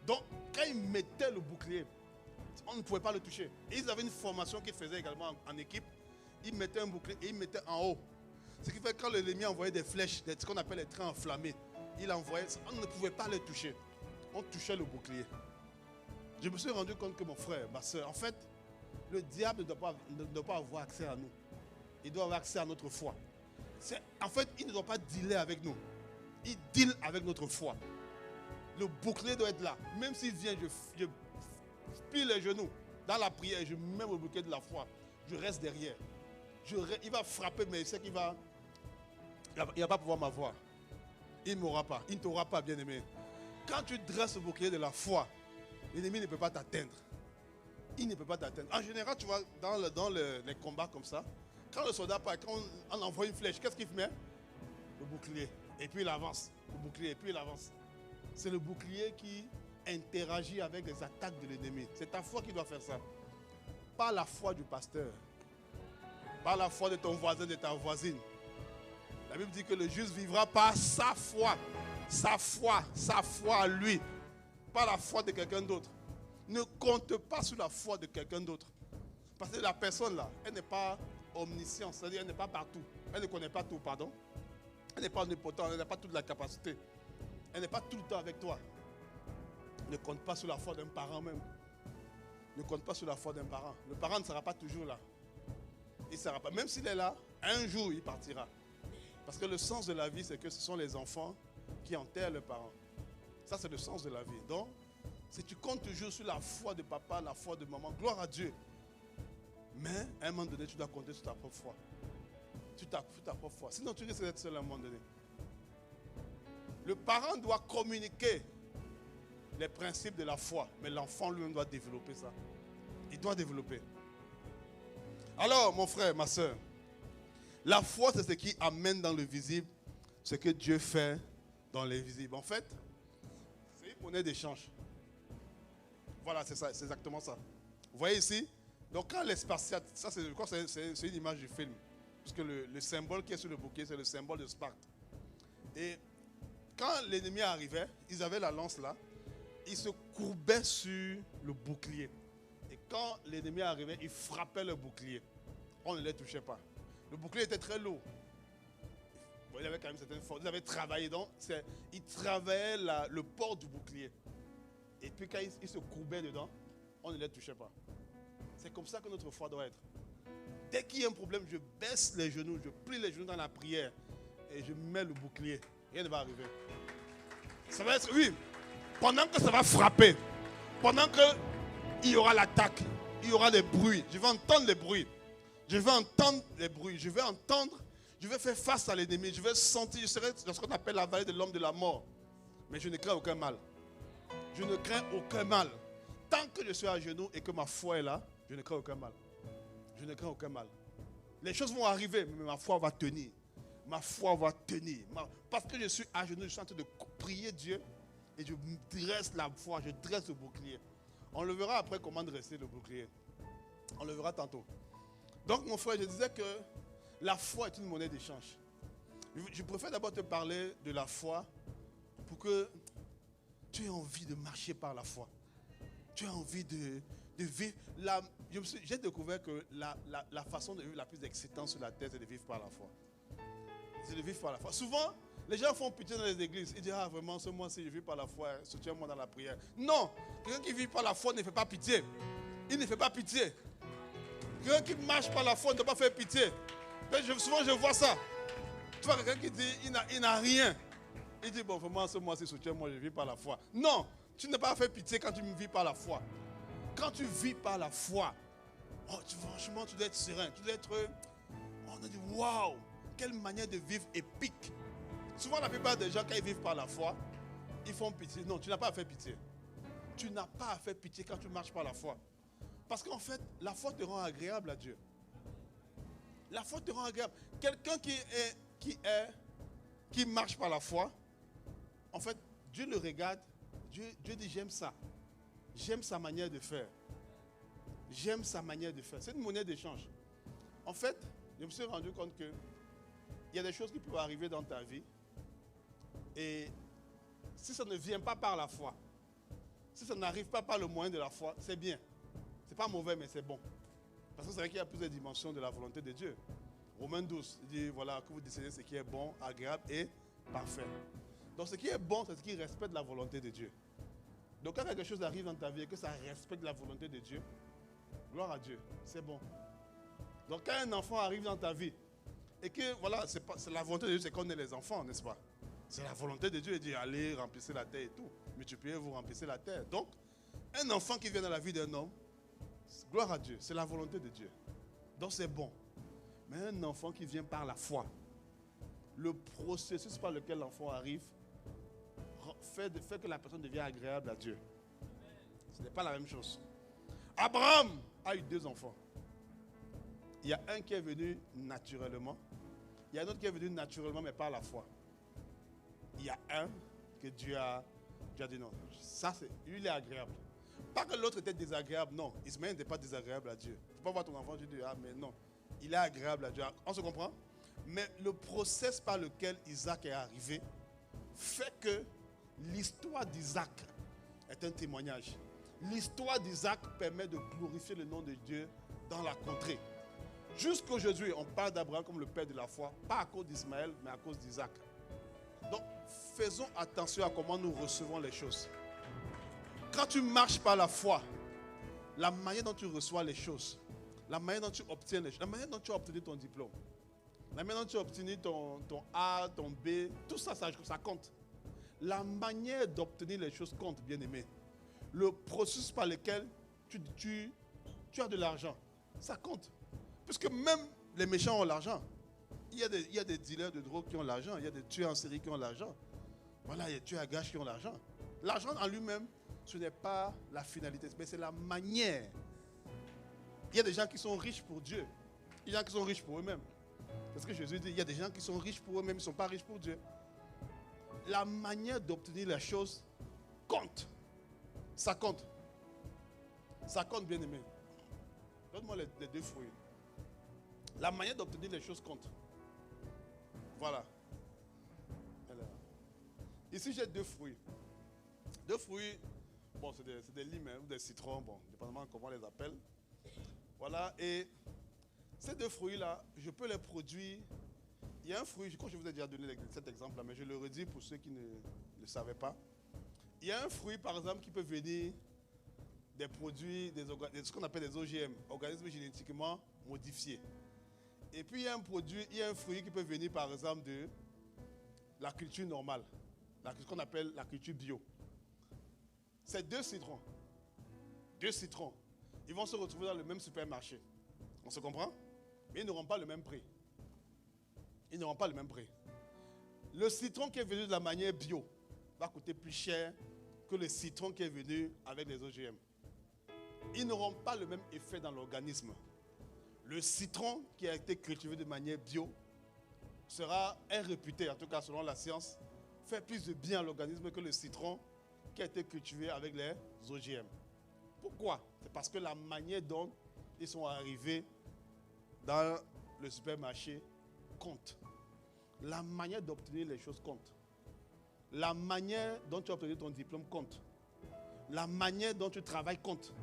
Donc quand il mettait le bouclier, On ne pouvait pas le toucher. Et ils avaient une formation qu'ils faisaient également en équipe. Ils mettaient un bouclier et ils mettaient en haut. Ce qui fait que quand l'ennemi envoyait des flèches, ce qu'on appelle les trains enflammés, il envoyait, on ne pouvait pas les toucher. On touchait le bouclier. Je me suis rendu compte que mon frère, ma soeur, en fait, le diable ne doit pas avoir accès à nous. Il doit avoir accès à notre foi. En fait, il ne doit pas dealer avec nous. Il deal avec notre foi. Le bouclier doit être là. Même s'il vient, je plie les genoux dans la prière, je mets le bouclier de la foi. Je reste derrière. Il va frapper, mais il sait qu'il va... Il ne va pas pouvoir m'avoir. Il ne m'aura pas. Il ne t'aura pas, bien-aimé. Quand tu dresses le bouclier de la foi, l'ennemi ne peut pas t'atteindre. Il ne peut pas t'atteindre. En général, tu vois, dans les combats comme ça, quand le soldat part, quand on envoie une flèche, qu'est-ce qu'il met? Le bouclier. Et puis il avance. Le bouclier, et puis il avance. C'est le bouclier qui interagit avec les attaques de l'ennemi. C'est ta foi qui doit faire ça. Pas la foi du pasteur. Pas la foi de ton voisin, de ta voisine. La Bible dit que le juste vivra par sa foi. Sa foi à lui. Pas la foi de quelqu'un d'autre. Ne compte pas sur la foi de quelqu'un d'autre. Parce que la personne là, elle n'est pas omnisciente, c'est-à-dire elle n'est pas partout. Elle ne connaît pas tout, pardon. Elle n'est pas omnipotente, elle n'a pas toute la capacité. Elle n'est pas tout le temps avec toi. Ne compte pas sur la foi d'un parent même. Ne compte pas sur la foi d'un parent. Le parent ne sera pas toujours là. Il ne sera pas. Même s'il est là, un jour il partira. Parce que le sens de la vie, c'est que ce sont les enfants qui enterrent leurs parents. Ça, c'est le sens de la vie. Donc, si tu comptes toujours sur la foi de papa, la foi de maman, gloire à Dieu. Mais à un moment donné, tu dois compter sur ta propre foi. Sur ta propre foi. Sinon, tu risques d'être seul à un moment donné. Le parent doit communiquer les principes de la foi, mais l'enfant lui-même doit développer ça. Il doit développer. Alors, mon frère, ma soeur, la foi, c'est ce qui amène dans le visible ce que Dieu fait dans l'invisible. En fait, c'est une monnaie d'échange. Voilà, c'est ça, c'est exactement ça. Vous voyez ici? Donc, quand les Spartiates, ça c'est une image du film, puisque le symbole qui est sur le bouquet, c'est le symbole de Sparte. Et quand l'ennemi arrivait, ils avaient la lance là, ils se courbaient sur le bouclier. Et quand l'ennemi arrivait, ils frappaient le bouclier. On ne les touchait pas. Le bouclier était très lourd. Bon, il avait quand même certaines forces. Ils avaient travaillé, donc ils travaillaient le port du bouclier. Et puis quand ils se courbaient dedans, on ne les touchait pas. C'est comme ça que notre foi doit être. Dès qu'il y a un problème, je baisse les genoux, je plie les genoux dans la prière et je mets le bouclier. Rien ne va arriver. Ça va être, oui, pendant que ça va frapper, pendant qu'il y aura l'attaque, il y aura des bruits, je vais entendre les bruits. Je vais entendre les bruits, je vais faire face à l'ennemi, je vais sentir, je serai dans ce qu'on appelle la vallée de l'homme de la mort. Mais je ne crains aucun mal. Je ne crains aucun mal. Tant que je suis à genoux et que ma foi est là, je ne crains aucun mal. Je ne crains aucun mal. Les choses vont arriver, mais ma foi va tenir. Ma foi va tenir. Parce que je suis à genoux, je suis en train de prier Dieu et je dresse la foi, je dresse le bouclier. On le verra après comment dresser le bouclier. On le verra tantôt. Donc mon frère, je disais que la foi est une monnaie d'échange. Je préfère d'abord te parler de la foi pour que tu aies envie de marcher par la foi. Tu as envie de vivre. J'ai découvert que la façon de vivre la plus excitante sur la terre, c'est de vivre par la foi. C'est de vivre par la foi. Souvent, les gens font pitié dans les églises. Ils disent, ah vraiment, ce mois-ci, je vis par la foi, soutiens-moi dans la prière. Non, quelqu'un qui vit par la foi ne fait pas pitié. Il ne fait pas pitié. Quelqu'un qui marche par la foi ne doit pas faire pitié. Souvent, je vois ça. Tu vois quelqu'un qui dit, il n'a rien. Il dit, bon, vraiment, ce mois-ci, soutiens-moi, je vis par la foi. Non, tu n'as pas fait pitié quand tu vis par la foi. Quand tu vis par la foi, franchement, tu dois être serein. Tu dois être... On a dit, waouh, quelle manière de vivre épique. Souvent, la plupart des gens, quand ils vivent par la foi, ils font pitié. Non, tu n'as pas à faire pitié. Tu n'as pas à faire pitié quand tu marches par la foi. Parce qu'en fait, la foi te rend agréable à Dieu. La foi te rend agréable. Quelqu'un qui marche par la foi, en fait, Dieu le regarde. Dieu dit, j'aime ça. J'aime sa manière de faire. J'aime sa manière de faire. C'est une monnaie d'échange. En fait, je me suis rendu compte que il y a des choses qui peuvent arriver dans ta vie. Et si ça ne vient pas par la foi, si ça n'arrive pas par le moyen de la foi, c'est bien. pas mauvais, mais c'est bon. Parce que c'est vrai qu'il y a plusieurs dimensions de la volonté de Dieu. Romains 12 dit, voilà, que vous décidez ce qui est bon, agréable et parfait. Donc ce qui est bon, c'est ce qui respecte la volonté de Dieu. Donc quand quelque chose arrive dans ta vie et que ça respecte la volonté de Dieu, gloire à Dieu, c'est bon. Donc quand un enfant arrive dans ta vie, et que voilà, c'est la volonté de Dieu, c'est qu'on ait les enfants, n'est-ce pas? C'est la volonté de Dieu, il dit, allez, remplissez la terre et tout. Multipliez-vous, remplissez la terre. Donc, un enfant qui vient dans la vie d'un homme, gloire à Dieu, c'est la volonté de Dieu. Donc c'est bon. Mais un enfant qui vient par la foi, le processus par lequel l'enfant arrive fait que la personne devient agréable à Dieu. Ce n'est pas la même chose. Abraham a eu 2 enfants. Il y a un qui est venu naturellement. Il y a un autre qui est venu naturellement, mais par la foi. Il y a un que Dieu a dit non. Ça, lui, il est agréable. Pas que l'autre était désagréable, non. Ismaël n'était pas désagréable à Dieu. Tu peux pas voir ton enfant, tu dis, ah, mais non. Il est agréable à Dieu. On se comprend? Mais le process par lequel Isaac est arrivé fait que l'histoire d'Isaac est un témoignage. L'histoire d'Isaac permet de glorifier le nom de Dieu dans la contrée. Jusqu'aujourd'hui, on parle d'Abraham comme le père de la foi, pas à cause d'Ismaël, mais à cause d'Isaac. Donc, faisons attention à comment nous recevons les choses. Quand tu marches par la foi, la manière dont tu reçois les choses, la manière dont tu obtiens les choses, la manière dont tu as obtenu ton diplôme, la manière dont tu as obtenu ton A, ton B, tout ça, ça compte. La manière d'obtenir les choses compte, bien aimé. Le processus par lequel tu as de l'argent, ça compte. Puisque même les méchants ont l'argent. Il y a des dealers de drogue qui ont l'argent. Il y a des tueurs en série qui ont l'argent. Voilà, il y a des tueurs à gages qui ont l'argent. L'argent en lui-même, ce n'est pas la finalité, mais c'est la manière. Il y a des gens qui sont riches pour Dieu. Il y a des gens qui sont riches pour eux-mêmes. Parce que Jésus dit, il y a des gens qui sont riches pour eux-mêmes, ils ne sont pas riches pour Dieu. La manière d'obtenir les choses compte. Ça compte. Ça compte, bien aimé. Donne-moi les 2 fruits. La manière d'obtenir les choses compte. Voilà. Ici, j'ai 2 fruits. 2 fruits, bon, c'est des limes ou des citrons, bon, dépendamment de comment on les appelle. Voilà, et ces 2 fruits-là, je peux les produire. Il y a un fruit, je crois que je vous ai déjà donné cet exemple-là, mais je le redis pour ceux qui ne savaient pas. Il y a un fruit, par exemple, qui peut venir des produits, ce qu'on appelle des OGM, organismes génétiquement modifiés. Et puis il y a un fruit qui peut venir par exemple de la culture normale, ce qu'on appelle la culture bio. C'est 2 citrons. 2 citrons. Ils vont se retrouver dans le même supermarché. On se comprend? Mais ils n'auront pas le même prix. Ils n'auront pas le même prix. Le citron qui est venu de la manière bio va coûter plus cher que le citron qui est venu avec les OGM. Ils n'auront pas le même effet dans l'organisme. Le citron qui a été cultivé de manière bio est réputé, en tout cas selon la science, fait plus de bien à l'organisme que le citron qui a été cultivé avec les OGM. Pourquoi? C'est parce que la manière dont ils sont arrivés dans le supermarché compte. La manière d'obtenir les choses compte. La manière dont tu as obtenu ton diplôme compte. La manière dont tu travailles compte.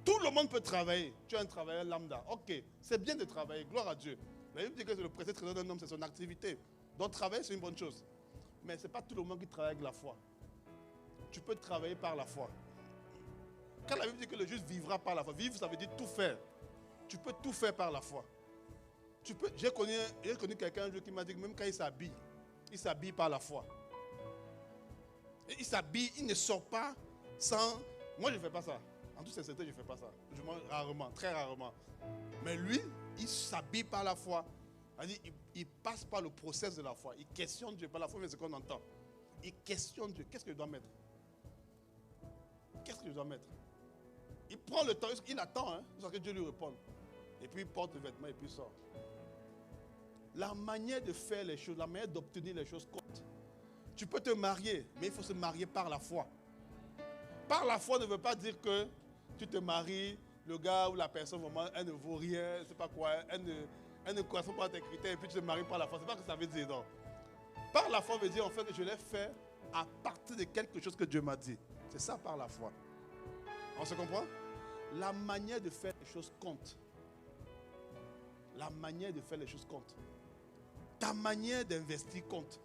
Tout le monde peut travailler. Tu es un travailleur lambda. Ok, c'est bien de travailler, gloire à Dieu. La Bible dit que le précédent trésor d'un homme, c'est son activité. Donc travailler, c'est une bonne chose. Mais ce n'est pas tout le monde qui travaille avec la foi. Tu peux travailler par la foi. Quand la Bible dit que le juste vivra par la foi, vivre, ça veut dire tout faire. Tu peux tout faire par la foi. J'ai connu quelqu'un un jour qui m'a dit que même quand il s'habille par la foi. Et il s'habille, il ne sort pas sans... Moi, je ne fais pas ça. En toute sincérité, je ne fais pas ça. Je mange rarement, très rarement. Mais lui, il s'habille par la foi. Il passe par le process de la foi. Il questionne Dieu. Par la foi, mais c'est ce qu'on entend. Il questionne Dieu. Qu'est-ce que je dois mettre? Qu'est-ce que je dois mettre? Il prend le temps, il attend jusqu'à ce que Dieu lui réponde. Et puis il porte le vêtement et puis il sort. La manière de faire les choses, la manière d'obtenir les choses compte. Tu peux te marier, mais il faut se marier par la foi. Par la foi ne veut pas dire que tu te maries, le gars ou la personne, vraiment, elle ne vaut rien, je ne sais pas quoi, elle ne correspond pas à tes critères, et puis tu te maries par la foi. Ce n'est pas ce que ça veut dire, non. Par la foi veut dire en fait que je l'ai fait à partir de quelque chose que Dieu m'a dit. C'est ça par la foi. On se comprend? La manière de faire les choses compte. La manière de faire les choses compte. Ta manière d'investir compte.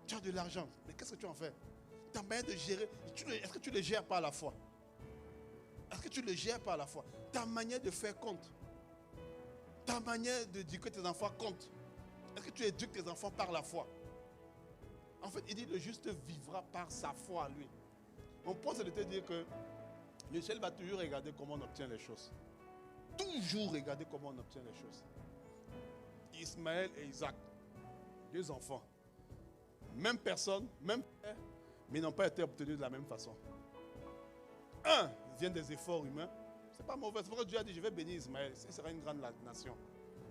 Tu as de l'argent, mais qu'est-ce que tu en fais? Ta manière de gérer, est-ce que tu le gères par la foi? Est-ce que tu le gères par la foi? Ta manière de faire compte. Ta manière d'éduquer tes enfants compte. Est-ce que tu éduques tes enfants par la foi? En fait, il dit le juste vivra par sa foi, lui. Mon point, c'est de te dire que le ciel va toujours regarder comment on obtient les choses. Toujours regarder comment on obtient les choses. Ismaël et Isaac, deux enfants. Même personne, même père, mais ils n'ont pas été obtenus de la même façon. Un vient des efforts humains. C'est pas mauvais. C'est pourquoi Dieu a dit, je vais bénir Ismaël. Ce sera une grande nation.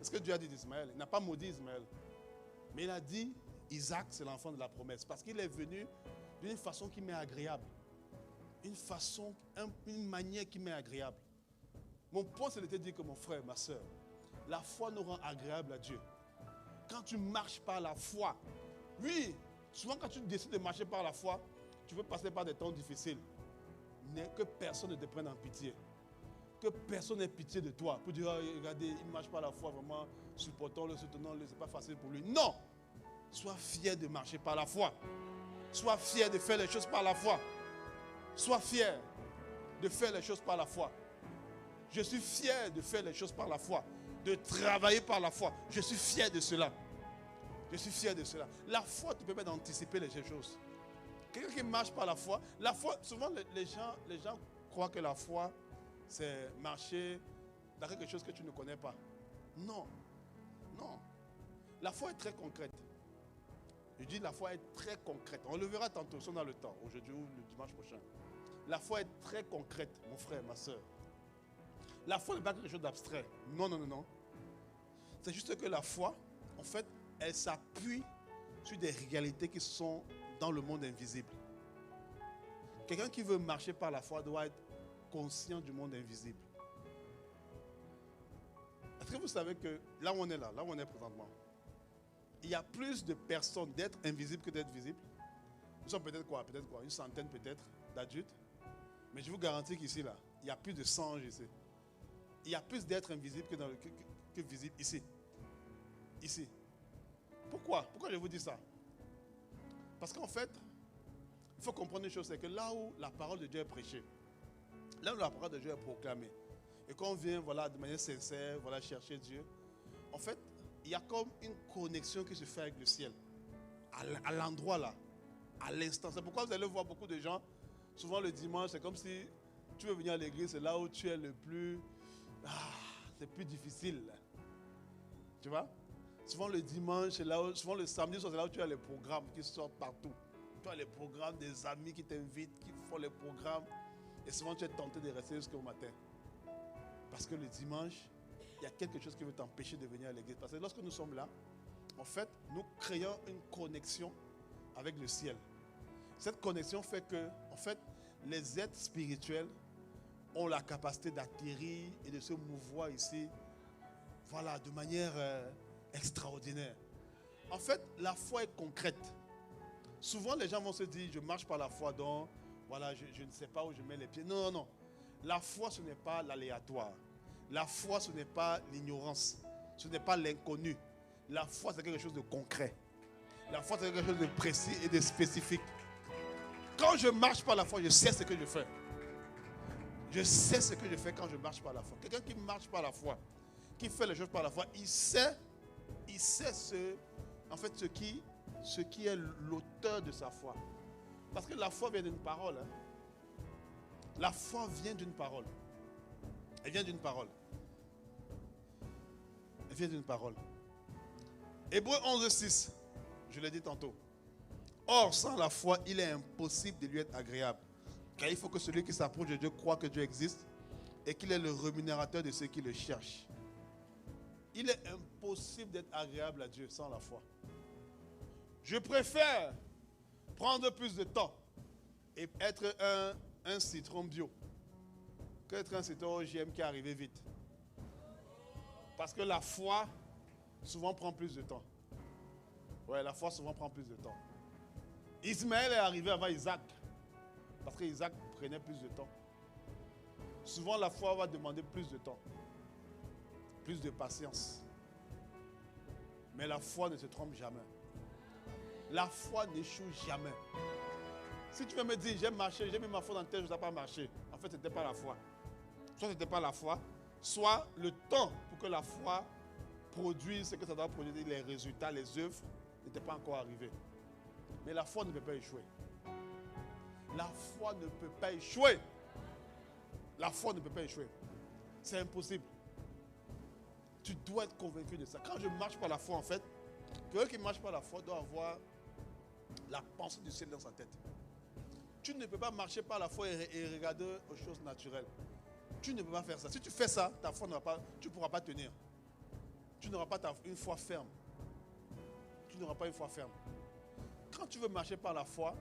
Est-ce que Dieu a dit d'Ismaël? Il n'a pas maudit Ismaël. Mais il a dit, Isaac, c'est l'enfant de la promesse. Parce qu'il est venu d'une façon qui m'est agréable. Une manière qui m'est agréable. Mon point, c'est de te dire que mon frère, ma soeur, la foi nous rend agréable à Dieu. Quand tu marches par la foi, oui, souvent quand tu décides de marcher par la foi, tu veux passer par des temps difficiles. Mais que personne ne te prenne en pitié. Que personne n'ait pitié de toi. Pour dire, oh, regardez, il marche par la foi, vraiment, supportons-le, soutenons-le, c'est pas facile pour lui. Non! Sois fier de marcher par la foi. Sois fier de faire les choses par la foi. Sois fier de faire les choses par la foi. Je suis fier de faire les choses par la foi. De travailler par la foi. Je suis fier de cela. Je suis fier de cela. La foi te permet d'anticiper les choses. Quelqu'un qui marche par la foi, souvent les gens croient que la foi, c'est marcher dans quelque chose que tu ne connais pas. Non. Non. La foi est très concrète. Je dis la foi est très concrète. On le verra tantôt, si on a le temps, aujourd'hui ou le dimanche prochain. La foi est très concrète, mon frère, ma soeur. La foi n'est pas quelque chose d'abstrait. Non, non, non, non. C'est juste que la foi, en fait, elle s'appuie sur des réalités qui sont dans le monde invisible. Quelqu'un qui veut marcher par la foi doit être conscient du monde invisible. Est-ce que vous savez que là où on est là où on est présentement, il y a plus de personnes d'être invisibles que d'être visibles? Nous sommes peut-être quoi? Peut-être quoi? Une centaine peut-être d'adultes. Mais je vous garantis qu'ici, là, il y a plus de 100 ici. Il y a plus d'êtres invisibles que visibles ici. Ici. Pourquoi? Pourquoi je vous dis ça? Parce qu'en fait, il faut comprendre une chose, c'est que là où la parole de Dieu est prêchée, là où la parole de Dieu est proclamée, et qu'on vient de manière sincère, chercher Dieu, en fait, il y a comme une connexion qui se fait avec le ciel. À l'endroit là, à l'instant. C'est pourquoi vous allez voir beaucoup de gens, souvent le dimanche, c'est comme si tu veux venir à l'église, c'est là où tu es le plus... c'est plus difficile. Tu vois? Souvent le dimanche, souvent le samedi, c'est là où tu as les programmes qui sortent partout. Tu as les programmes des amis qui t'invitent, qui font les programmes. Et souvent tu es tenté de rester jusqu'au matin. Parce que le dimanche, il y a quelque chose qui veut t'empêcher de venir à l'église. Parce que lorsque nous sommes là, en fait, nous créons une connexion avec le ciel. Cette connexion fait que, en fait, les êtres spirituels ont la capacité d'atterrir et de se mouvoir ici, de manière extraordinaire. En fait, la foi est concrète. Souvent, les gens vont se dire, je marche par la foi, donc, je ne sais pas où je mets les pieds. Non, non, non. La foi, ce n'est pas l'aléatoire. La foi, ce n'est pas l'ignorance. Ce n'est pas l'inconnu. La foi, c'est quelque chose de concret. La foi, c'est quelque chose de précis et de spécifique. Quand je marche par la foi, je sais ce que je fais. Je sais ce que je fais quand je marche par la foi. Quelqu'un qui marche par la foi, qui fait les choses par la foi, il sait ce qui est l'auteur de sa foi. Parce que la foi vient d'une parole. La foi vient d'une parole. Elle vient d'une parole. Elle vient d'une parole. Hébreux 11:6, je l'ai dit tantôt. Or, sans la foi, il est impossible de lui être agréable. Car il faut que celui qui s'approche de Dieu croit que Dieu existe et qu'il est le rémunérateur de ceux qui le cherchent. Il est impossible d'être agréable à Dieu sans la foi. Je préfère prendre plus de temps et être un citron bio qu'être un citron OGM qui est arrivé vite. Parce que la foi souvent prend plus de temps. Ouais, la foi souvent prend plus de temps. Ismaël est arrivé avant Isaac. Parce que Isaac prenait plus de temps. Souvent, la foi va demander plus de temps, plus de patience. Mais la foi ne se trompe jamais. La foi n'échoue jamais. Si tu veux me dire, j'ai marché, j'ai mis ma foi dans telle chose, ça n'a pas marché. En fait, ce n'était pas la foi. Soit ce n'était pas la foi, soit le temps pour que la foi produise ce que ça doit produire, les résultats, les œuvres, n'étaient pas encore arrivés. Mais la foi ne peut pas échouer. La foi ne peut pas échouer. La foi ne peut pas échouer. C'est impossible. Tu dois être convaincu de ça. Quand je marche par la foi, en fait, quelqu'un qui marche par la foi doit avoir la pensée du ciel dans sa tête. Tu ne peux pas marcher par la foi et regarder aux choses naturelles. Tu ne peux pas faire ça. Si tu fais ça, ta foi tu ne pourras pas tenir. Tu n'auras pas une foi ferme. Tu n'auras pas une foi ferme. Quand tu veux marcher par la foi,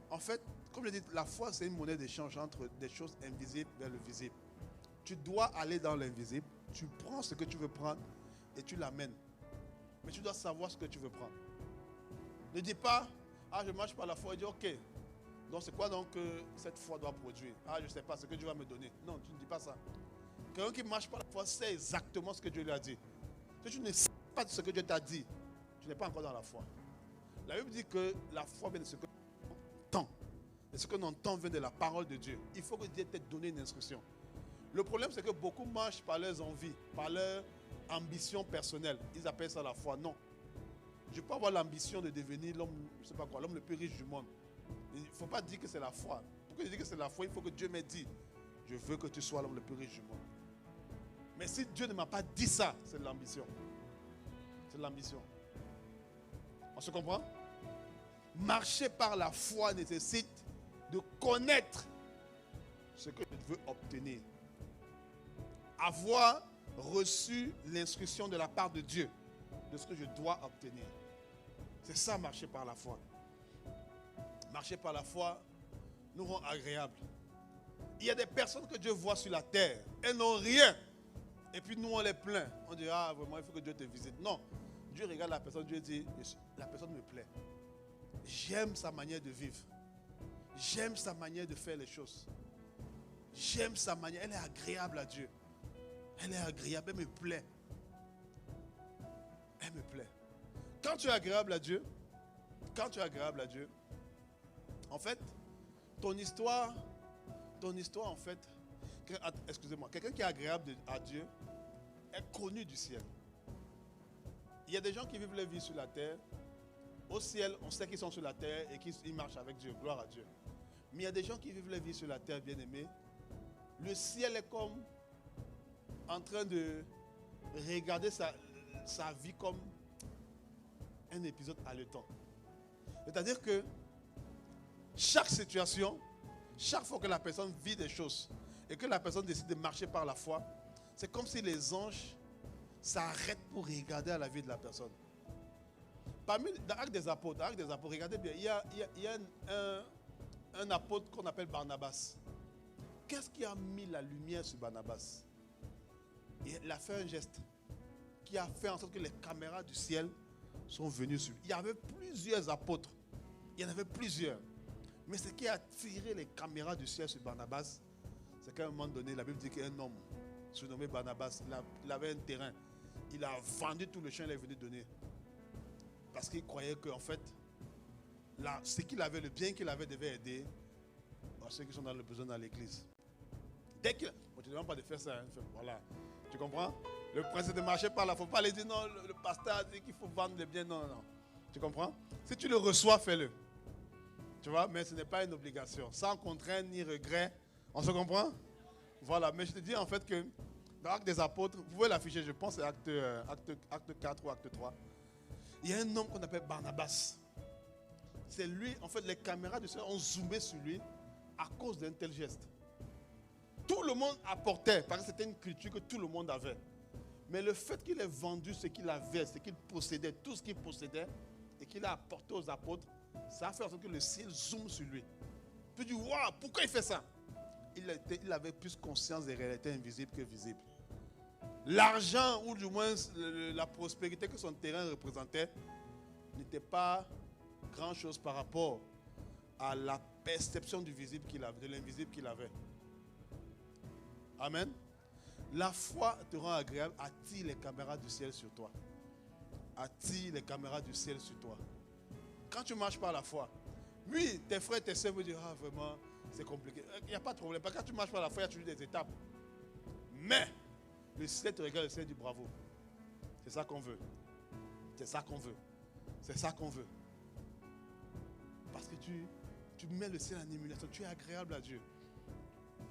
en fait, comme je dis, la foi, c'est une monnaie d'échange entre des choses invisibles vers le visible. Tu dois aller dans l'invisible, tu prends ce que tu veux prendre et tu l'amènes. Mais tu dois savoir ce que tu veux prendre. Ne dis pas, je marche par la foi et dis, ok, donc c'est quoi donc que cette foi doit produire? Je ne sais pas ce que Dieu va me donner. Non, tu ne dis pas ça. Quelqu'un qui marche par la foi sait exactement ce que Dieu lui a dit. Si tu ne sais pas ce que Dieu t'a dit, tu n'es pas encore dans la foi. La Bible dit que la foi vient de ce que l'on entend. Et ce que l'on entend vient de la parole de Dieu. Il faut que Dieu t'ait donné une instruction. Le problème, c'est que beaucoup marchent par leurs envies, par leur ambition personnelle. Ils appellent ça la foi. Non. Je peux avoir l'ambition de devenir l'homme, je ne sais pas quoi, l'homme le plus riche du monde. Il ne faut pas dire que c'est la foi. Pour que je dise que c'est la foi, il faut que Dieu m'ait dit, je veux que tu sois l'homme le plus riche du monde. Mais si Dieu ne m'a pas dit ça, c'est de l'ambition. C'est de l'ambition. On se comprend? Marcher par la foi nécessite de connaître ce que je veux obtenir. Avoir reçu l'instruction de la part de Dieu de ce que je dois obtenir. C'est ça, marcher par la foi. Marcher par la foi nous rend agréables. Il y a des personnes que Dieu voit sur la terre. Elles n'ont rien. Et puis nous, on les plaint. On dit, vraiment, il faut que Dieu te visite. Non. Dieu regarde la personne, Dieu dit, la personne me plaît. J'aime sa manière de vivre. J'aime sa manière de faire les choses. J'aime sa manière. Elle est agréable à Dieu. Elle est agréable, elle me plaît. Elle me plaît. Quand tu es agréable à Dieu, en fait, ton histoire en fait, excusez-moi, quelqu'un qui est agréable à Dieu est connu du ciel. Il y a des gens qui vivent leur vie sur la terre. Au ciel, on sait qu'ils sont sur la terre et qu'ils marchent avec Dieu, gloire à Dieu. Mais il y a des gens qui vivent leur vie sur la terre, bien-aimés. Le ciel est comme en train de regarder sa vie comme un épisode haletant. C'est-à-dire que chaque situation, chaque fois que la personne vit des choses et que la personne décide de marcher par la foi, c'est comme si les anges s'arrêtent pour regarder à la vie de la personne. Dans Actes des Apôtres, regardez bien, il y a un apôtre qu'on appelle Barnabas. Qu'est-ce qui a mis la lumière sur Barnabas? Il a fait un geste qui a fait en sorte que les caméras du ciel sont venues sur lui. Il y avait plusieurs apôtres. Il y en avait plusieurs. Mais ce qui a attiré les caméras du ciel sur Barnabas, c'est qu'à un moment donné, la Bible dit qu'un homme surnommé Barnabas, il avait un terrain. Il a vendu tout le champ, il est venu donner. Parce qu'il croyait qu'en fait, ce qu'il avait, le bien qu'il avait devait aider ceux qui sont dans le besoin dans l'église. Dès que... Bon, tu ne demandes pas de faire ça. Hein, voilà. Tu comprends? Le principe de marcher par là, il ne faut pas aller dire non, le pasteur a dit qu'il faut vendre les biens. Non, non, non. Tu comprends? Si tu le reçois, fais-le. Tu vois? Mais ce n'est pas une obligation. Sans contrainte ni regret. On se comprend? Voilà. Mais je te dis en fait que dans l'Acte des Apôtres, vous pouvez l'afficher, je pense, c'est acte 4 ou acte 3. Il y a un homme qu'on appelle Barnabas. C'est lui, en fait, les caméras du ciel ont zoomé sur lui à cause d'un tel geste. Tout le monde apportait, parce que c'était une culture que tout le monde avait. Mais le fait qu'il ait vendu ce qu'il avait, ce qu'il possédait, tout ce qu'il possédait, et qu'il a apporté aux apôtres, ça a fait en sorte que le ciel zoome sur lui. Tu dis, waouh, pourquoi il fait ça? Il avait plus conscience des réalités invisibles que visibles. L'argent, ou du moins la prospérité que son terrain représentait, n'était pas grand-chose par rapport à la perception du visible qu'il avait, de l'invisible qu'il avait. Amen. La foi te rend agréable. Attire les caméras du ciel sur toi. Attire les caméras du ciel sur toi. Quand tu marches par la foi, oui, tes frères et tes soeurs vont dire, ah vraiment, c'est compliqué. Il n'y a pas de problème. Parce que quand tu marches par la foi, il y a toujours des étapes. Mais, le ciel te regarde, le ciel dit bravo. C'est ça qu'on veut. C'est ça qu'on veut. C'est ça qu'on veut. Parce que tu mets le ciel en émulation. Tu es agréable à Dieu.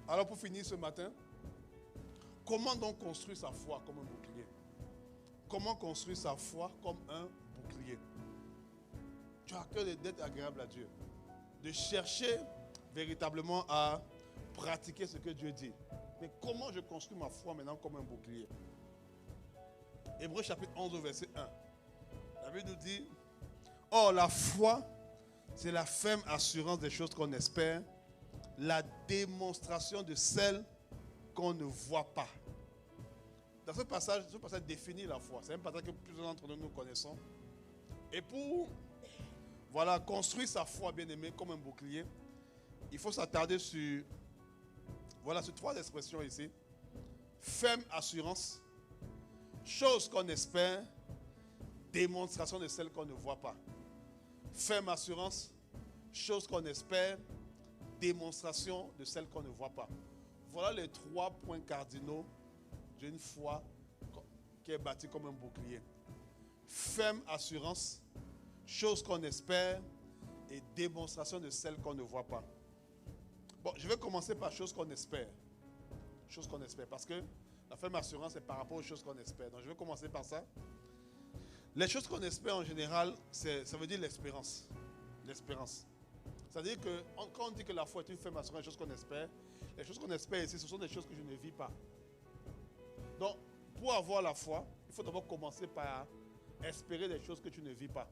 Alors pour finir ce matin, comment donc construire sa foi comme un bouclier? Comment construire sa foi comme un bouclier? Tu as à cœur d'être agréable à Dieu. De chercher véritablement à pratiquer ce que Dieu dit. Mais comment je construis ma foi maintenant comme un bouclier? Hébreux chapitre 11 verset 1. La Bible nous dit, or la foi, c'est la ferme assurance des choses qu'on espère, la démonstration de celles qu'on ne voit pas. Dans ce passage définit la foi. C'est un passage que plusieurs d'entre nous connaissons. Et pour construire sa foi, bien aimée, comme un bouclier, il faut s'attarder sur trois expressions ici. Ferme assurance, chose qu'on espère, démonstration de celle qu'on ne voit pas. Ferme assurance, chose qu'on espère, démonstration de celle qu'on ne voit pas. Voilà les 3 points cardinaux d'une foi qui est bâtie comme un bouclier. Ferme assurance, chose qu'on espère et démonstration de celle qu'on ne voit pas. Bon, je vais commencer par chose qu'on espère. Chose qu'on espère, parce que la ferme assurance est par rapport aux choses qu'on espère. Donc je vais commencer par ça. Les choses qu'on espère en général, ça veut dire l'espérance. L'espérance. C'est-à-dire que quand on dit que la foi est une ferme assurance, les choses qu'on espère, les choses qu'on espère ici, ce sont des choses que je ne vis pas. Donc, pour avoir la foi, il faut d'abord commencer par espérer des choses que tu ne vis pas.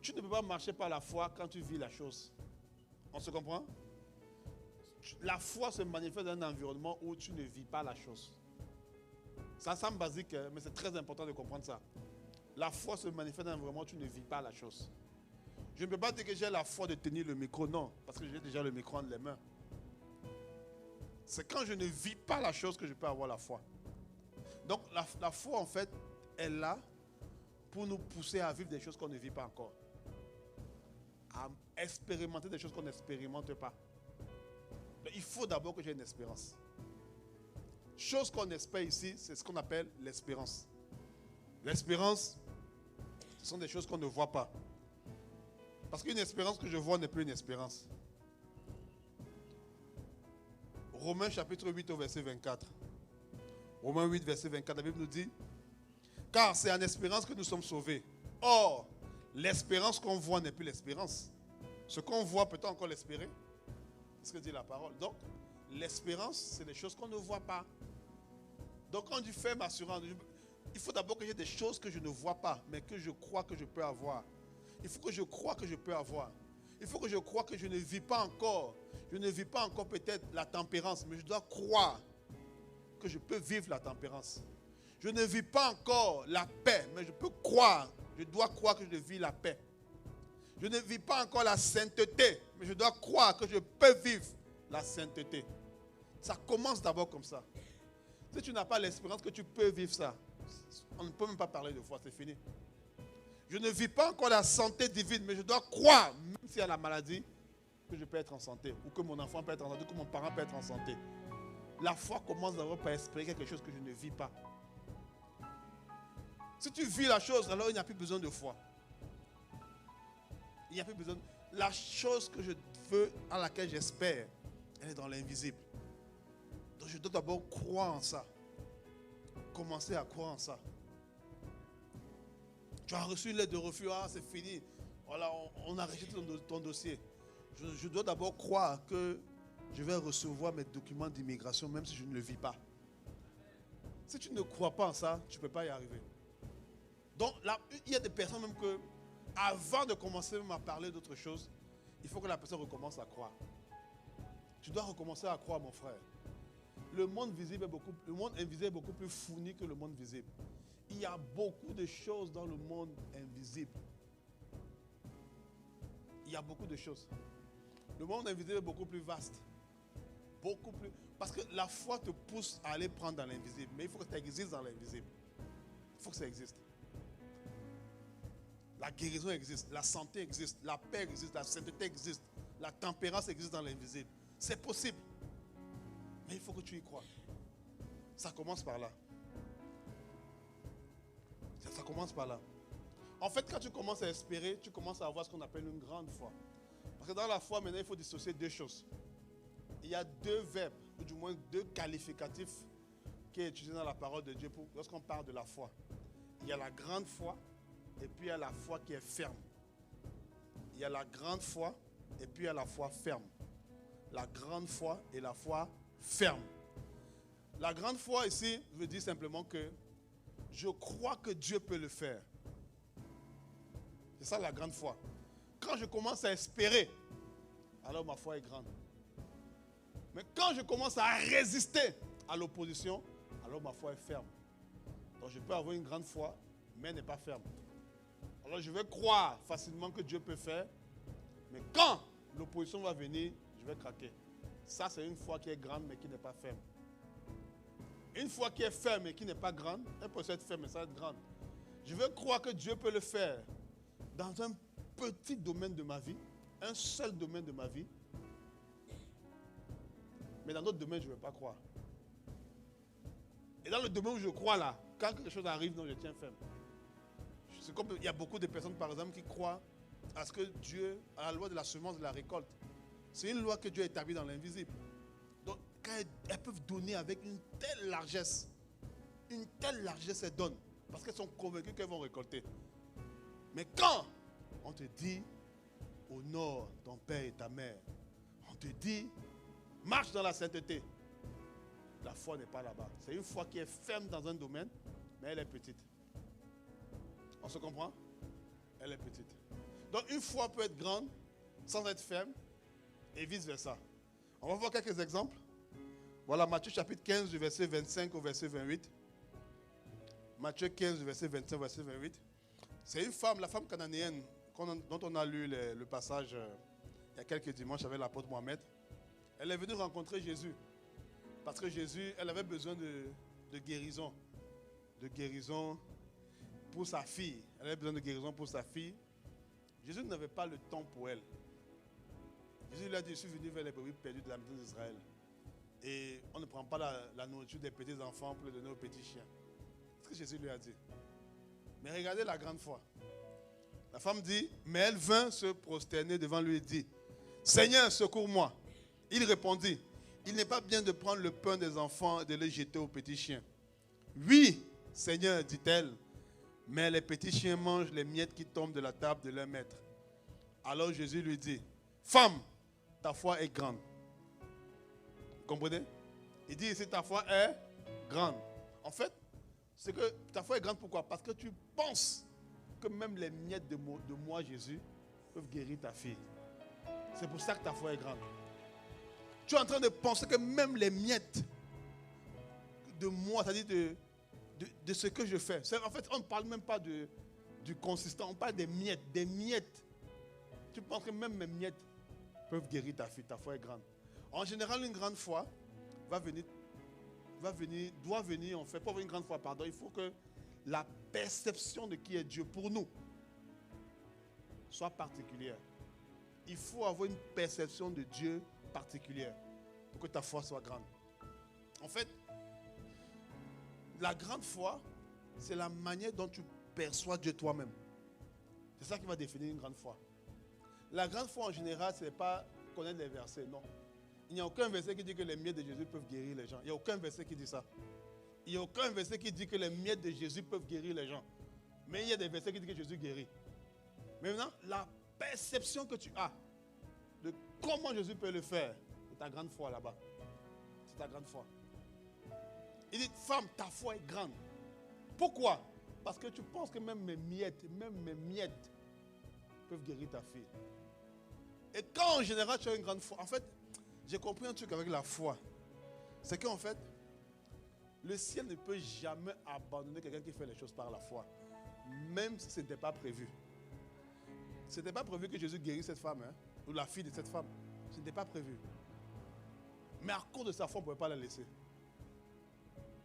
Tu ne peux pas marcher par la foi quand tu vis la chose. On se comprend? La foi se manifeste dans un environnement où tu ne vis pas la chose. Ça semble basique, mais c'est très important de comprendre ça. La foi se manifeste dans un environnement où tu ne vis pas la chose. Je ne peux pas dire que j'ai la foi de tenir le micro, non, parce que j'ai déjà le micro entre les mains. C'est quand je ne vis pas la chose que je peux avoir la foi. Donc la foi, en fait, est là pour nous pousser à vivre des choses qu'on ne vit pas encore. À expérimenter des choses qu'on n'expérimente pas. Mais il faut d'abord que j'ai une espérance. Chose qu'on espère ici, c'est ce qu'on appelle l'espérance. L'espérance, ce sont des choses qu'on ne voit pas. Parce qu'une espérance que je vois n'est plus une espérance. Romains chapitre 8 au verset 24. Romains 8 verset 24, la Bible nous dit, car c'est en espérance que nous sommes sauvés. Or, l'espérance qu'on voit n'est plus l'espérance. Ce qu'on voit, peut-on encore l'espérer? C'est ce que dit la parole. Donc, l'espérance, c'est des choses qu'on ne voit pas. Donc, quand tu fais m'assurance, il faut d'abord que j'ai des choses que je ne vois pas, mais que je crois que je peux avoir. Il faut que je croie que je peux avoir. Il faut que je croie que je ne vis pas encore. Je ne vis pas encore peut-être la tempérance, mais je dois croire que je peux vivre la tempérance. Je ne vis pas encore la paix, mais je peux croire, je dois croire que je vis la paix. Je ne vis pas encore la sainteté, mais je dois croire que je peux vivre la sainteté. Ça commence d'abord comme ça. Si tu n'as pas l'espérance que tu peux vivre ça, on ne peut même pas parler de foi, c'est fini. Je ne vis pas encore la santé divine, mais je dois croire, même s'il y a la maladie, que je peux être en santé, ou que mon enfant peut être en santé, ou que mon parent peut être en santé. La foi commence d'abord par espérer quelque chose que je ne vis pas. Si tu vis la chose, alors il n'y a plus besoin de foi. Il n'y a plus besoin. La chose que je veux, à laquelle j'espère, elle est dans l'invisible. Donc je dois d'abord croire en ça. Commencer à croire en ça. Tu as reçu une lettre de refus, ah c'est fini. Voilà, on a rejeté ton dossier. Je dois d'abord croire que je vais recevoir mes documents d'immigration même si je ne le vis pas. Si tu ne crois pas en ça, tu ne peux pas y arriver. Donc là, il y a des personnes même que, avant de commencer même à parler d'autre chose, il faut que la personne recommence à croire. Tu dois recommencer à croire, mon frère. Le monde invisible est beaucoup plus fourni que le monde visible. Il y a beaucoup de choses dans le monde invisible. Il y a beaucoup de choses. Le monde invisible est beaucoup plus vaste. Parce que la foi te pousse à aller prendre dans l'invisible. Mais il faut que ça existe dans l'invisible. Il faut que ça existe. La guérison existe, la santé existe, la paix existe, la sainteté existe, la tempérance existe dans l'invisible. C'est possible. Mais il faut que tu y crois. Ça commence par là. Ça commence par là. En fait, quand tu commences à espérer, tu commences à avoir ce qu'on appelle une grande foi. Parce que dans la foi, maintenant, il faut dissocier deux choses. Il y a deux verbes, ou du moins deux qualificatifs qui sont utilisés dans la parole de Dieu lorsqu'on parle de la foi. Il y a la grande foi, et puis il y a la foi qui est ferme. Il y a la grande foi, et puis il y a la foi ferme. La grande foi et la foi ferme. La grande foi ici veut dire simplement que je crois que Dieu peut le faire. C'est ça la grande foi. Quand je commence à espérer, alors ma foi est grande. Mais quand je commence à résister à l'opposition, alors ma foi est ferme. Donc je peux avoir une grande foi, mais elle n'est pas ferme. Alors je vais croire facilement que Dieu peut faire, mais quand l'opposition va venir, je vais craquer. Ça, c'est une foi qui est grande, mais qui n'est pas ferme. Une foi qui est ferme et qui n'est pas grande, elle peut être ferme, mais ça va être grande. Je veux croire que Dieu peut le faire dans un petit domaine de ma vie, un seul domaine de ma vie, mais dans d'autres domaines, je ne veux pas croire. Et dans le domaine où je crois là, quand quelque chose arrive, non, je tiens ferme. C'est comme il y a beaucoup de personnes, par exemple, qui croient à ce que Dieu, à la loi de la semence de la récolte. C'est une loi que Dieu a établie dans l'invisible. Donc, quand elles peuvent donner avec une telle largesse elles donnent, parce qu'elles sont convaincues qu'elles vont récolter. Mais quand on te dit, honore ton père et ta mère, on te dit, marche dans la sainteté, la foi n'est pas là-bas. C'est une foi qui est ferme dans un domaine, mais elle est petite. On se comprend? Elle est petite. Donc une foi peut être grande sans être ferme et vice-versa. On va voir quelques exemples. Voilà Matthieu chapitre 15 du verset 25 au verset 28. Matthieu 15 du verset 25 au verset 28. C'est une femme, la femme cananéenne dont on a lu le passage il y a quelques dimanches avec l'apôtre Mohamed. Elle est venue rencontrer Jésus. Parce que Jésus, elle avait besoin de guérison. De guérison pour sa fille. Elle avait besoin de guérison pour sa fille. Jésus n'avait pas le temps pour elle. Jésus lui a dit, je suis venu vers les brebis perdus de la maison d'Israël. Et on ne prend pas la nourriture des petits enfants pour le donner aux petits chiens. C'est ce que Jésus lui a dit. Mais regardez la grande foi. La femme dit, mais elle vint se prosterner devant lui et dit, Seigneur, secours-moi. Il répondit, il n'est pas bien de prendre le pain des enfants et de le jeter aux petits chiens. Oui, Seigneur, dit-elle, mais les petits chiens mangent les miettes qui tombent de la table de leur maître. Alors Jésus lui dit, femme, ta foi est grande. Vous comprenez? Il dit ici, ta foi est grande. En fait, c'est que ta foi est grande, pourquoi? Parce que tu penses que même les miettes de moi, Jésus, peuvent guérir ta fille. C'est pour ça que ta foi est grande. Tu es en train de penser que même les miettes de moi, c'est-à-dire de ce que je fais. En fait, on ne parle même pas du consistant, on parle des miettes. Des miettes. Tu penses que même mes miettes peuvent guérir ta fille. Ta foi est grande. En général, une grande foi doit venir, en fait, pour avoir une grande foi, pardon, il faut que la perception de qui est Dieu pour nous soit particulière. Il faut avoir une perception de Dieu particulière pour que ta foi soit grande. En fait, la grande foi, c'est la manière dont tu perçois Dieu toi-même. C'est ça qui va définir une grande foi. La grande foi en général, ce n'est pas connaître les versets, non. Il n'y a aucun verset qui dit que les miettes de Jésus peuvent guérir les gens. Il n'y a aucun verset qui dit ça. Il n'y a aucun verset qui dit que les miettes de Jésus peuvent guérir les gens. Mais il y a des versets qui disent que Jésus guérit. Mais maintenant, la perception que tu as de comment Jésus peut le faire, c'est ta grande foi là-bas. C'est ta grande foi. Il dit, femme, ta foi est grande. Pourquoi? Parce que tu penses que même mes miettes peuvent guérir ta fille. Et quand en général tu as une grande foi, en fait, j'ai compris un truc avec la foi. C'est qu'en fait, le ciel ne peut jamais abandonner quelqu'un qui fait les choses par la foi. Même si ce n'était pas prévu. Ce n'était pas prévu que Jésus guérisse cette femme, hein, ou la fille de cette femme. Ce n'était pas prévu. Mais à cause de sa foi, on ne pouvait pas la laisser.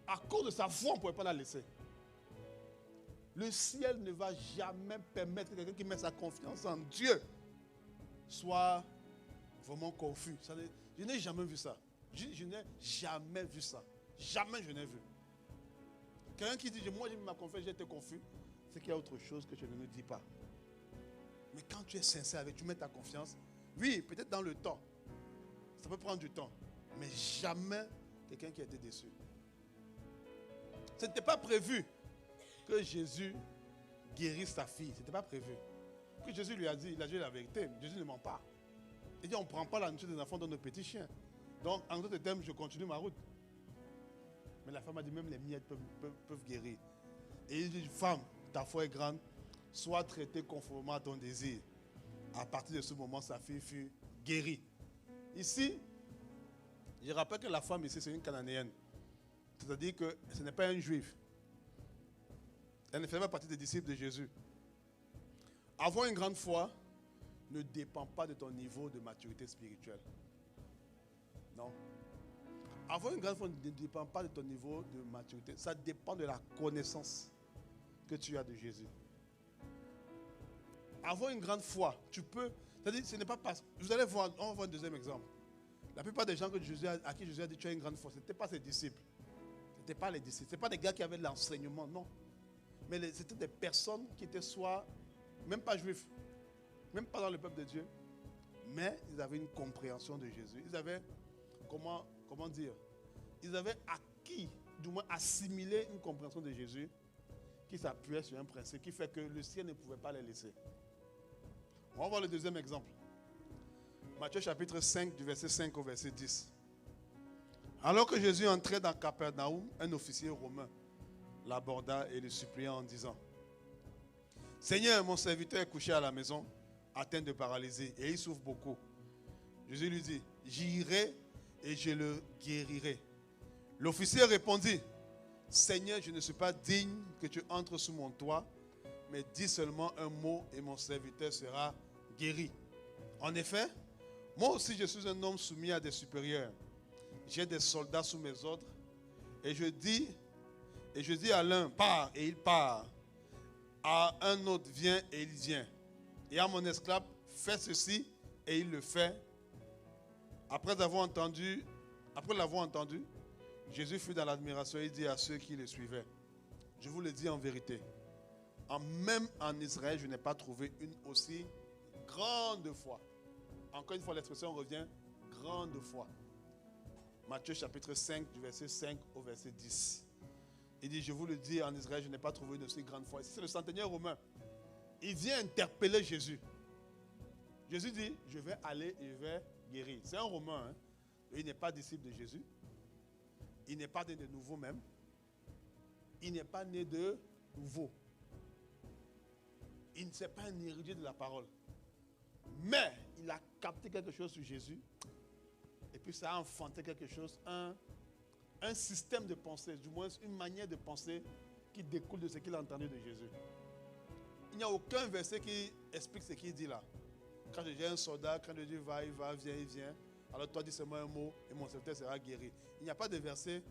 À cause de sa foi, on ne pouvait pas la laisser. Le ciel ne va jamais permettre que quelqu'un qui met sa confiance en Dieu soit vraiment confus. Je n'ai jamais vu ça. Je n'ai jamais vu ça. Jamais je n'ai vu. Quelqu'un qui dit, moi j'ai mis ma confiance, j'ai été confus, c'est qu'il y a autre chose que je ne me dis pas. Mais quand tu es sincère avec, tu mets ta confiance, oui, peut-être dans le temps, ça peut prendre du temps, mais jamais quelqu'un qui a été déçu. Ce n'était pas prévu que Jésus guérisse sa fille. Ce n'était pas prévu. Que Jésus lui a dit, il a dit la vérité. Jésus ne ment pas. Il dit, on ne prend pas la nourriture des enfants dans nos petits chiens. Donc, en d'autres termes, je continue ma route. Mais la femme a dit, même les miettes peuvent guérir. Et il dit, femme, ta foi est grande, sois traitée conformément à ton désir. À partir de ce moment, sa fille fut guérie. Ici, je rappelle que la femme ici, c'est une Cananéenne. C'est-à-dire que ce n'est pas un juif. Elle ne fait pas partie des disciples de Jésus. Avoir une grande foi ne dépend pas de ton niveau de maturité spirituelle. Non. Avoir une grande foi ne dépend pas de ton niveau de maturité. Ça dépend de la connaissance que tu as de Jésus. Avoir une grande foi, tu peux... C'est-à-dire, ce n'est pas parce... Vous allez voir, on va voir un deuxième exemple. La plupart des gens à qui Jésus a dit tu as une grande foi, ce n'étaient pas ses disciples. Ce n'étaient pas les disciples. Ce n'étaient pas des gars qui avaient de l'enseignement, non. Mais c'était des personnes qui étaient soit, même pas juifs, même pas dans le peuple de Dieu, mais ils avaient une compréhension de Jésus. Ils avaient, comment dire, ils avaient acquis, du moins assimilé une compréhension de Jésus qui s'appuyait sur un principe qui fait que le ciel ne pouvait pas les laisser. On va voir le deuxième exemple. Matthieu chapitre 5, du verset 5 au verset 10. Alors que Jésus entrait dans Capernaum, un officier romain l'aborda et le supplia en disant, Seigneur, mon serviteur est couché à la maison, atteint de paralysie, et il souffre beaucoup. Jésus lui dit, j'irai et je le guérirai. L'officier répondit, Seigneur, je ne suis pas digne que tu entres sous mon toit, mais dis seulement un mot et mon serviteur sera guéri. En effet, moi aussi je suis un homme soumis à des supérieurs. J'ai des soldats sous mes ordres, et je dis à l'un, pars, et il part. À un autre, viens, et il vient. Et à mon esclave, fais ceci, et il le fait. Après l'avoir entendu, Jésus fut dans l'admiration et dit à ceux qui le suivaient, je vous le dis en vérité, même en Israël, je n'ai pas trouvé une aussi grande foi. Encore une fois, l'expression revient, grande foi. Matthieu chapitre 5, du verset 5 au verset 10. Il dit, je vous le dis, en Israël, je n'ai pas trouvé une aussi grande foi. Ici, c'est le centenier romain. Il vient interpeller Jésus. Jésus dit, je vais aller et je vais guérir. C'est un Romain. Hein? Il n'est pas disciple de Jésus. Il n'est pas né de nouveau même. Il n'est pas né de nouveau. Il ne s'est pas un érudit de la parole. Mais il a capté quelque chose sur Jésus. Et puis ça a enfanté quelque chose, un système de pensée, du moins une manière de penser qui découle de ce qu'il a entendu de Jésus. Il n'y a aucun verset qui explique ce qu'il dit là. Quand je dis un soldat, quand je dis va, il va, viens, il vient. Alors toi dis seulement un mot et mon serviteur sera guéri. Il n'y a pas de verset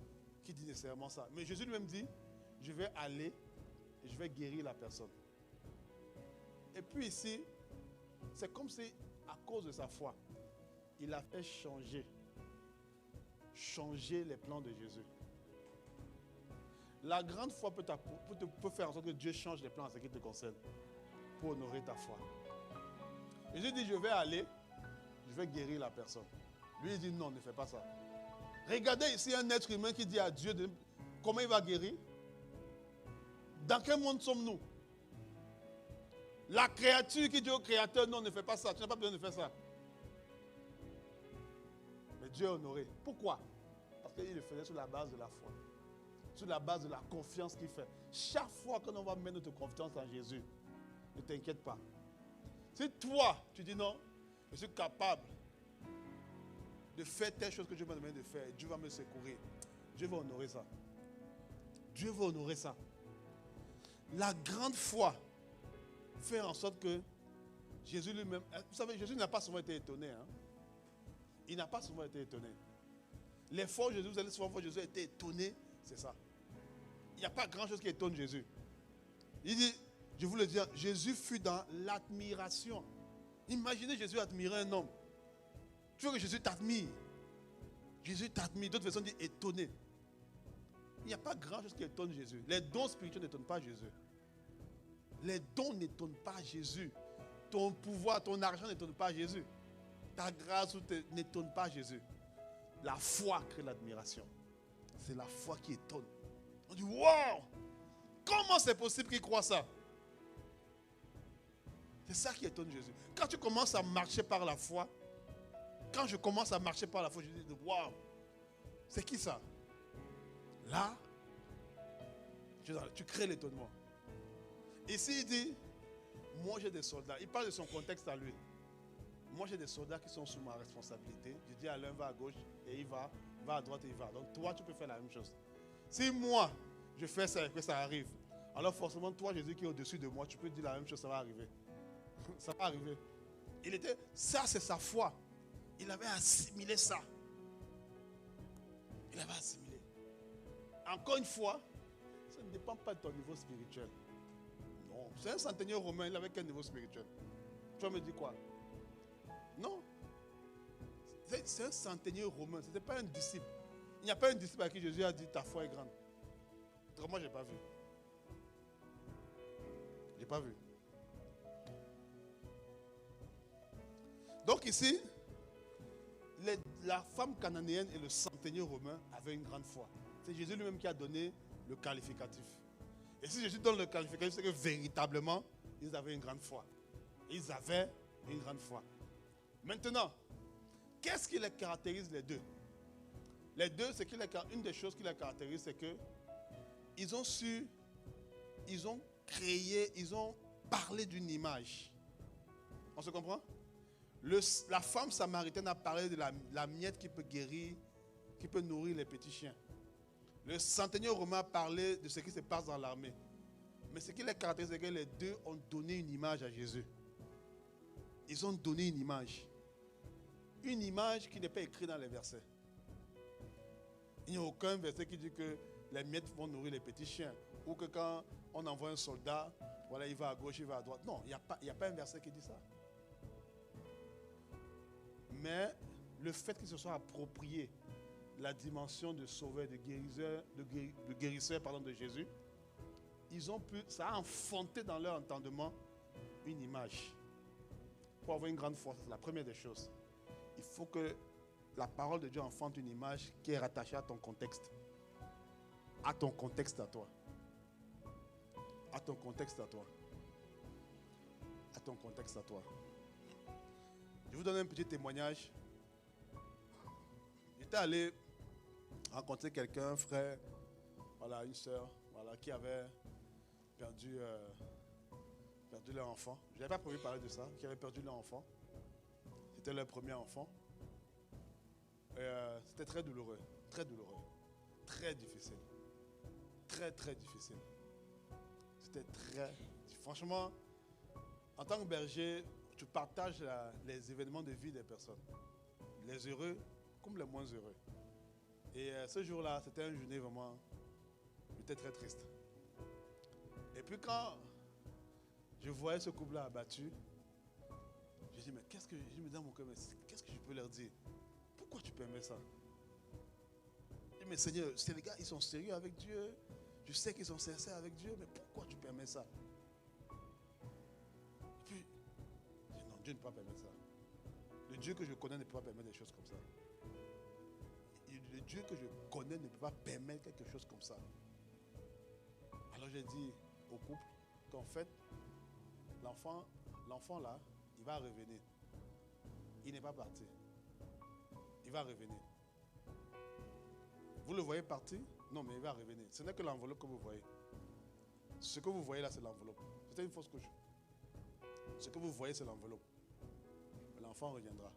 qui dit nécessairement ça. Mais Jésus lui-même dit, je vais aller et je vais guérir la personne. Et puis ici, c'est comme si à cause de sa foi, il a fait changer les plans de Jésus. La grande foi peut faire en sorte que Dieu change les plans en ce qui te concerne pour honorer ta foi. Jésus dit, je vais aller, je vais guérir la personne. Lui, il dit, non, ne fais pas ça. Regardez ici un être humain qui dit à Dieu comment il va guérir. Dans quel monde sommes-nous? La créature qui dit au Créateur, non, ne fais pas ça, tu n'as pas besoin de faire ça. Mais Dieu est honoré. Pourquoi? Parce qu'il le faisait sur la base de la foi. Sur la base de la confiance qu'il fait. Chaque fois que l'on va mettre notre confiance en Jésus, ne t'inquiète pas. Si toi, tu dis non, je suis capable de faire telle chose que Dieu m'a demandé de faire, Dieu va me secourir. Dieu va honorer ça. Dieu va honorer ça. La grande foi fait en sorte que Jésus lui-même... Vous savez, Jésus n'a pas souvent été étonné. Hein? Il n'a pas souvent été étonné. Les fois où Jésus, vous allez souvent voir Jésus était étonné, c'est ça. Il n'y a pas grand chose qui étonne Jésus. Il dit, je vous le dis, Jésus fut dans l'admiration. Imaginez Jésus admirer un homme. Tu veux que Jésus t'admire. Jésus t'admire. D'autres personnes disent étonné. Il n'y a pas grand chose qui étonne Jésus. Les dons spirituels n'étonnent pas Jésus. Les dons n'étonnent pas Jésus. Ton pouvoir, ton argent n'étonne pas Jésus. Ta grâce n'étonne pas Jésus. La foi crée l'admiration. C'est la foi qui étonne. On dit, wow! Comment c'est possible qu'il croit ça? C'est ça qui étonne Jésus. Quand tu commences à marcher par la foi, quand je commence à marcher par la foi, je dis, waouh! C'est qui ça? Là, tu crées l'étonnement. Ici, il dit, moi j'ai des soldats. Il parle de son contexte à lui. Moi j'ai des soldats qui sont sous ma responsabilité. Je dis à l'un, va à gauche et il va à droite et il va. Donc toi, tu peux faire la même chose. Si moi, je fais ça et que ça arrive, alors forcément, toi, Jésus qui est au-dessus de moi, tu peux dire la même chose, ça va arriver. Ça va arriver. Ça c'est sa foi. Il avait assimilé ça. Il avait assimilé. Encore une fois, ça ne dépend pas de ton niveau spirituel. Non, c'est un centenier romain, il avait quel niveau spirituel? Tu vas me dire quoi? Non. C'est un centenier romain, ce n'était pas un disciple. Il n'y a pas un disciple à qui Jésus a dit ta foi est grande. Autrement, je n'ai pas vu. Je n'ai pas vu. Donc ici, la femme cananéenne et le centenier romain avaient une grande foi. C'est Jésus lui-même qui a donné le qualificatif. Et si Jésus donne le qualificatif, c'est que véritablement, ils avaient une grande foi. Ils avaient une grande foi. Maintenant, qu'est-ce qui les caractérise les deux? Les deux, une des choses qui les caractérise, c'est que ils ont créé, ils ont parlé d'une image. On se comprend? La femme samaritaine a parlé de la miette qui peut guérir, qui peut nourrir les petits chiens. Le centenier romain a parlé de ce qui se passe dans l'armée. Mais ce qui les caractérise, c'est que les deux ont donné une image à Jésus. Ils ont donné une image. Une image qui n'est pas écrite dans les versets. Il n'y a aucun verset qui dit que les miettes vont nourrir les petits chiens. Ou que quand on envoie un soldat, voilà, il va à gauche, il va à droite. Non, il n'y a pas un verset qui dit ça. Mais le fait qu'ils se soient appropriés la dimension de sauveur, de guérisseur de Jésus, ça a enfanté dans leur entendement une image. Pour avoir une grande foi, c'est la première des choses. Il faut que la parole de Dieu enfante une image qui est rattachée à ton contexte. À ton contexte à toi. À ton contexte à toi. À ton contexte à toi. Je vous donne un petit témoignage. J'étais allé rencontrer quelqu'un, un frère, voilà, une soeur, voilà, qui avait perdu leur enfant. Je n'avais pas prévu de parler de ça, qui avait perdu leur enfant. C'était leur premier enfant. C'était très douloureux, très difficile. Très difficile. C'était franchement, en tant que berger, tu partages les événements de vie des personnes. Les heureux comme les moins heureux. Et ce jour-là, c'était une journée vraiment, j'étais très triste. Et puis quand je voyais ce couple-là abattu, je dis, mais je me dis dans mon cœur, mais qu'est-ce que je peux leur dire? Pourquoi tu permets ça? Je dis, mais Seigneur, les gars, ils sont sérieux avec Dieu. Je sais qu'ils sont sincères avec Dieu, mais pourquoi tu permets ça? Et puis, je dis, non, Dieu ne peut pas permettre ça. Le Dieu que je connais ne peut pas permettre des choses comme ça. Le Dieu que je connais ne peut pas permettre quelque chose comme ça. Alors j'ai dit au couple qu'en fait, l'enfant là, il va revenir. Il n'est pas parti. Il va revenir. Vous le voyez partir? Non, mais il va revenir. Ce n'est que l'enveloppe que vous voyez. Ce que vous voyez là, c'est l'enveloppe. C'était une fausse couche. Ce que vous voyez, c'est l'enveloppe. L'enfant reviendra.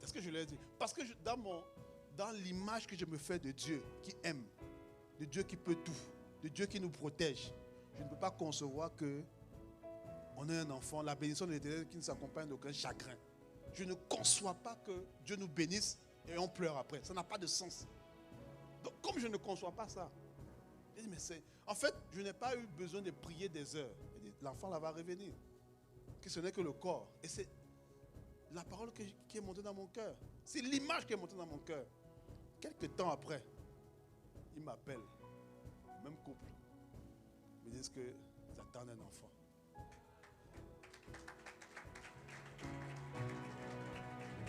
C'est ce que je leur ai dit. Parce que dans l'image que je me fais de Dieu qui aime, de Dieu qui peut tout, de Dieu qui nous protège, je ne peux pas concevoir que on ait un enfant, la bénédiction de l'Éternel qui ne s'accompagne d'aucun chagrin. Je ne conçois pas que Dieu nous bénisse et on pleure après. Ça n'a pas de sens. Donc, comme je ne conçois pas ça, je dis, mais c'est... En fait, je n'ai pas eu besoin de prier des heures. L'enfant là va revenir. Que ce n'est que le corps. Et c'est la parole qui est montée dans mon cœur. C'est l'image qui est montée dans mon cœur. Quelques temps après, il m'appelle, même couple. Ils me disent qu'ils attendent un enfant.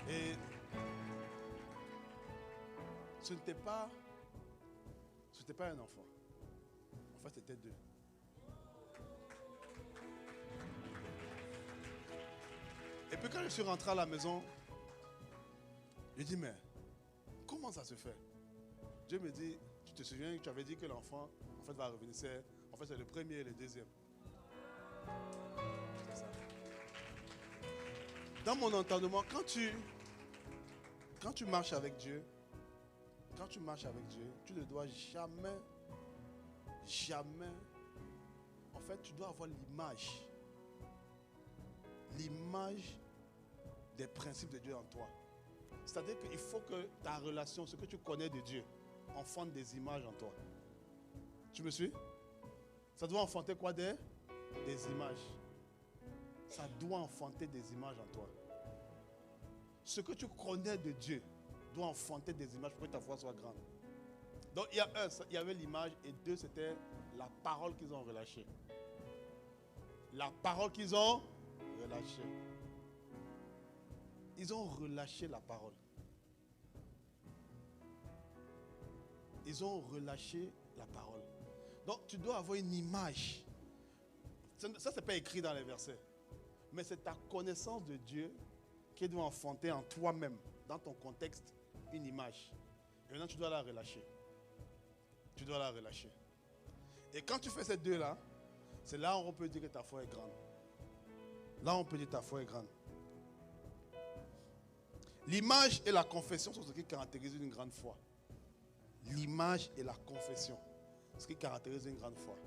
Et ce n'était pas un enfant. En fait, c'était deux. Et puis quand je suis rentré à la maison, je dis, mais comment ça se fait? Dieu me dit, tu te souviens que tu avais dit que l'enfant en fait va revenir. En fait, c'est le premier et le deuxième. C'est ça. Dans mon entendement, quand tu marches avec Dieu, tu ne dois jamais, en fait, tu dois avoir l'image des principes de Dieu en toi. C'est-à-dire qu'il faut que ta relation, ce que tu connais de Dieu, enfante des images en toi. Tu me suis? Ça doit enfanter quoi? Des images. Ça doit enfanter des images en toi. Ce que tu connais de Dieu doit enfanter des images pour que ta foi soit grande. Donc il y avait l'image, et deux, c'était la parole qu'ils ont relâchée. La parole qu'ils ont relâchée. Ils ont relâché la parole. Ils ont relâché la parole. Donc tu dois avoir une image. Ça, c'est pas écrit dans les versets. Mais c'est ta connaissance de Dieu qui doit enfanter en toi-même, dans ton contexte, une image. Et maintenant tu dois la relâcher. Tu dois la relâcher. Et quand tu fais ces deux-là, c'est là où on peut dire que ta foi est grande. Là on peut dire que ta foi est grande. L'image et la confession sont ce qui caractérise une grande foi. L'image et la confession, ce qui caractérise une grande foi.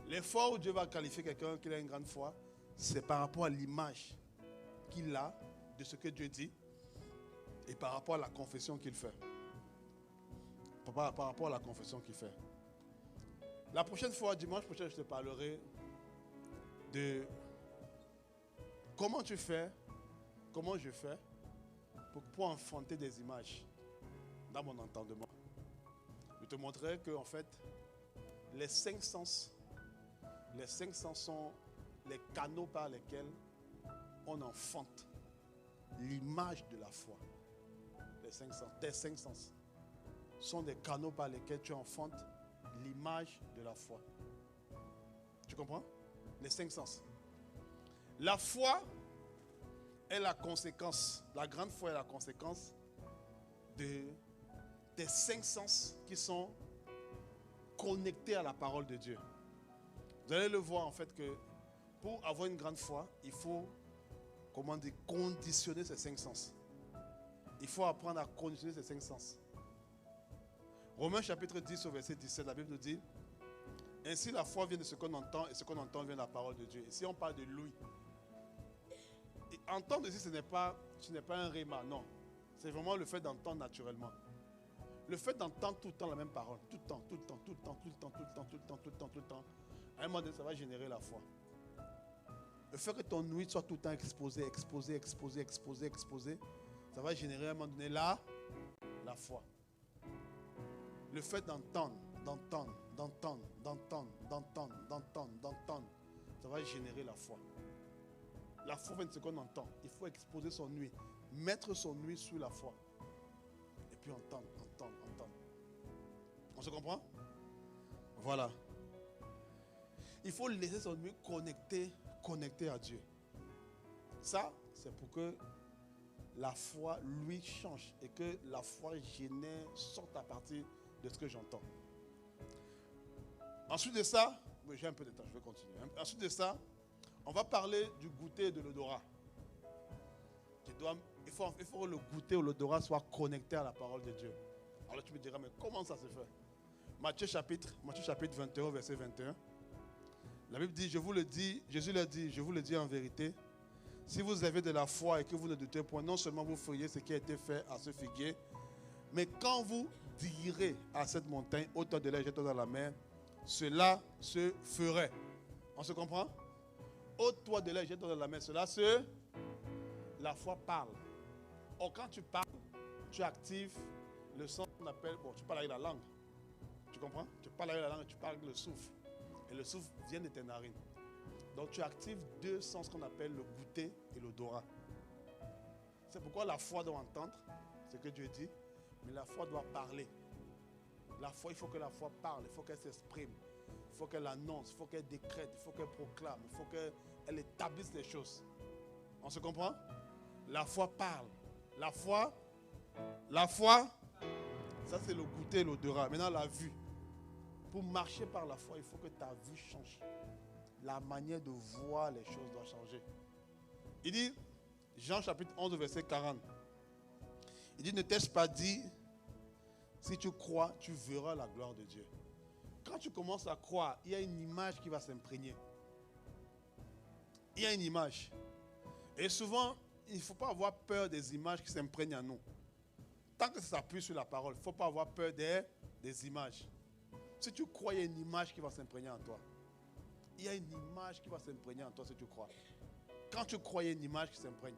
Les fois où Dieu va qualifier quelqu'un qui a une grande foi, c'est par rapport à l'image qu'il a de ce que Dieu dit et par rapport à la confession qu'il fait. Par rapport à la confession qu'il fait. La prochaine fois, dimanche prochain, je te parlerai de comment tu fais, comment je fais pour enfanter des images dans mon entendement. Je te montrerai que en fait, les cinq sens sont les canaux par lesquels on enfante l'image de la foi. Les cinq sens, tes cinq sens sont des canaux par lesquels tu enfantes l'image de la foi. Tu comprends? Les cinq sens. La foi est la conséquence, la grande foi est la conséquence des cinq sens qui sont connectés à la parole de Dieu. Vous allez le voir en fait que pour avoir une grande foi, il faut, comment dire, conditionner ces cinq sens. Il faut apprendre à conditionner ces cinq sens. Romains chapitre 10 au verset 17, la Bible nous dit: ainsi la foi vient de ce qu'on entend, et ce qu'on entend vient de la parole de Dieu. Ici on parle de l'ouïe. Et entendre ici, ce n'est pas un rhéma, non. C'est vraiment le fait d'entendre naturellement. Le fait d'entendre tout le temps la même parole, tout le temps, à un moment donné, ça va générer la foi. Le fait que ton ouïe soit tout le temps exposée, ça va générer à un moment donné la foi. Le fait d'entendre, ça va générer la foi. La foi vient de ce qu'on entend. Il faut exposer son ouïe, mettre son ouïe sous la foi. Et puis entendre. On se comprend? Voilà. Il faut laisser son ouïe connecté à Dieu. Ça, c'est pour que la foi, lui, change et que la foi sorte à partir de ce que j'entends. Ensuite de ça, oui, j'ai un peu de temps, je vais continuer. Ensuite de ça, on va parler du goûter et de l'odorat. Il faut que le goûter ou l'odorat soit connecté à la parole de Dieu. Alors tu me diras, mais comment ça se fait? Matthieu chapitre 21, verset 21. La Bible dit, Jésus leur dit, je vous le dis en vérité, Si vous avez de la foi et que vous ne doutez point, non seulement vous feriez ce qui a été fait à ce figuier, mais quand vous direz à cette montagne, ôte-toi de là, jette-toi dans la mer, cela se ferait. On se comprend? Ôte-toi de là, jette-toi dans la mer, cela se... La foi parle. Or, quand tu parles, tu actives le sens qu'on appelle... Bon, tu parles avec la langue. Tu comprends? Tu parles avec la langue, tu parles avec le souffle. Et le souffle vient de tes narines. Donc, tu actives deux sens qu'on appelle le goûter et l'odorat. C'est pourquoi la foi doit entendre ce que Dieu dit, mais la foi doit parler. La foi, il faut que la foi parle, il faut qu'elle s'exprime, il faut qu'elle annonce, il faut qu'elle décrète, il faut qu'elle proclame, il faut qu'elle établisse les choses. On se comprend? La foi parle. La foi, ça c'est le goûter et l'odorat. Maintenant, la vue. Pour marcher par la foi, il faut que ta vue change. La manière de voir les choses doit changer. Il dit, Jean chapitre 11, verset 40. Il dit, ne t'ai-je pas dit, si tu crois, tu verras la gloire de Dieu. Quand tu commences à croire, il y a une image qui va s'imprégner. Il y a une image. Et souvent, il ne faut pas avoir peur des images qui s'imprègnent en nous. Tant que ça s'appuie sur la parole, il ne faut pas avoir peur des images. Si tu crois, il y a une image qui va s'imprégner en toi. Il y a une image qui va s'imprégner en toi si tu crois. Quand tu crois, il y a une image qui s'imprègne.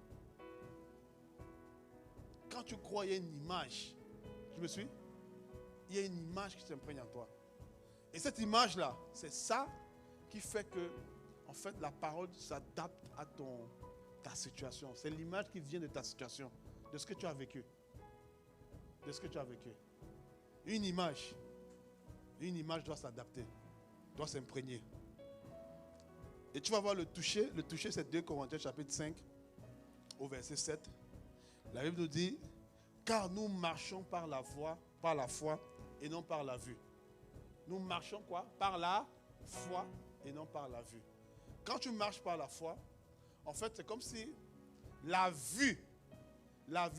Quand tu crois, il y a une image. Tu me suis? Il y a une image qui s'imprègne en toi. Et cette image-là, c'est ça qui fait que, en fait, la parole s'adapte à ta situation. C'est l'image qui vient de ta situation, de ce que tu as vécu. De ce que tu as vécu. Une image doit s'adapter, doit s'imprégner. Et tu vas voir le toucher. Le toucher, c'est 2 Corinthiens chapitre 5, au verset 7. La Bible nous dit, car nous marchons par la foi et non par la vue. Nous marchons quoi? Par la foi et non par la vue. Quand tu marches par la foi, en fait, c'est comme si la vue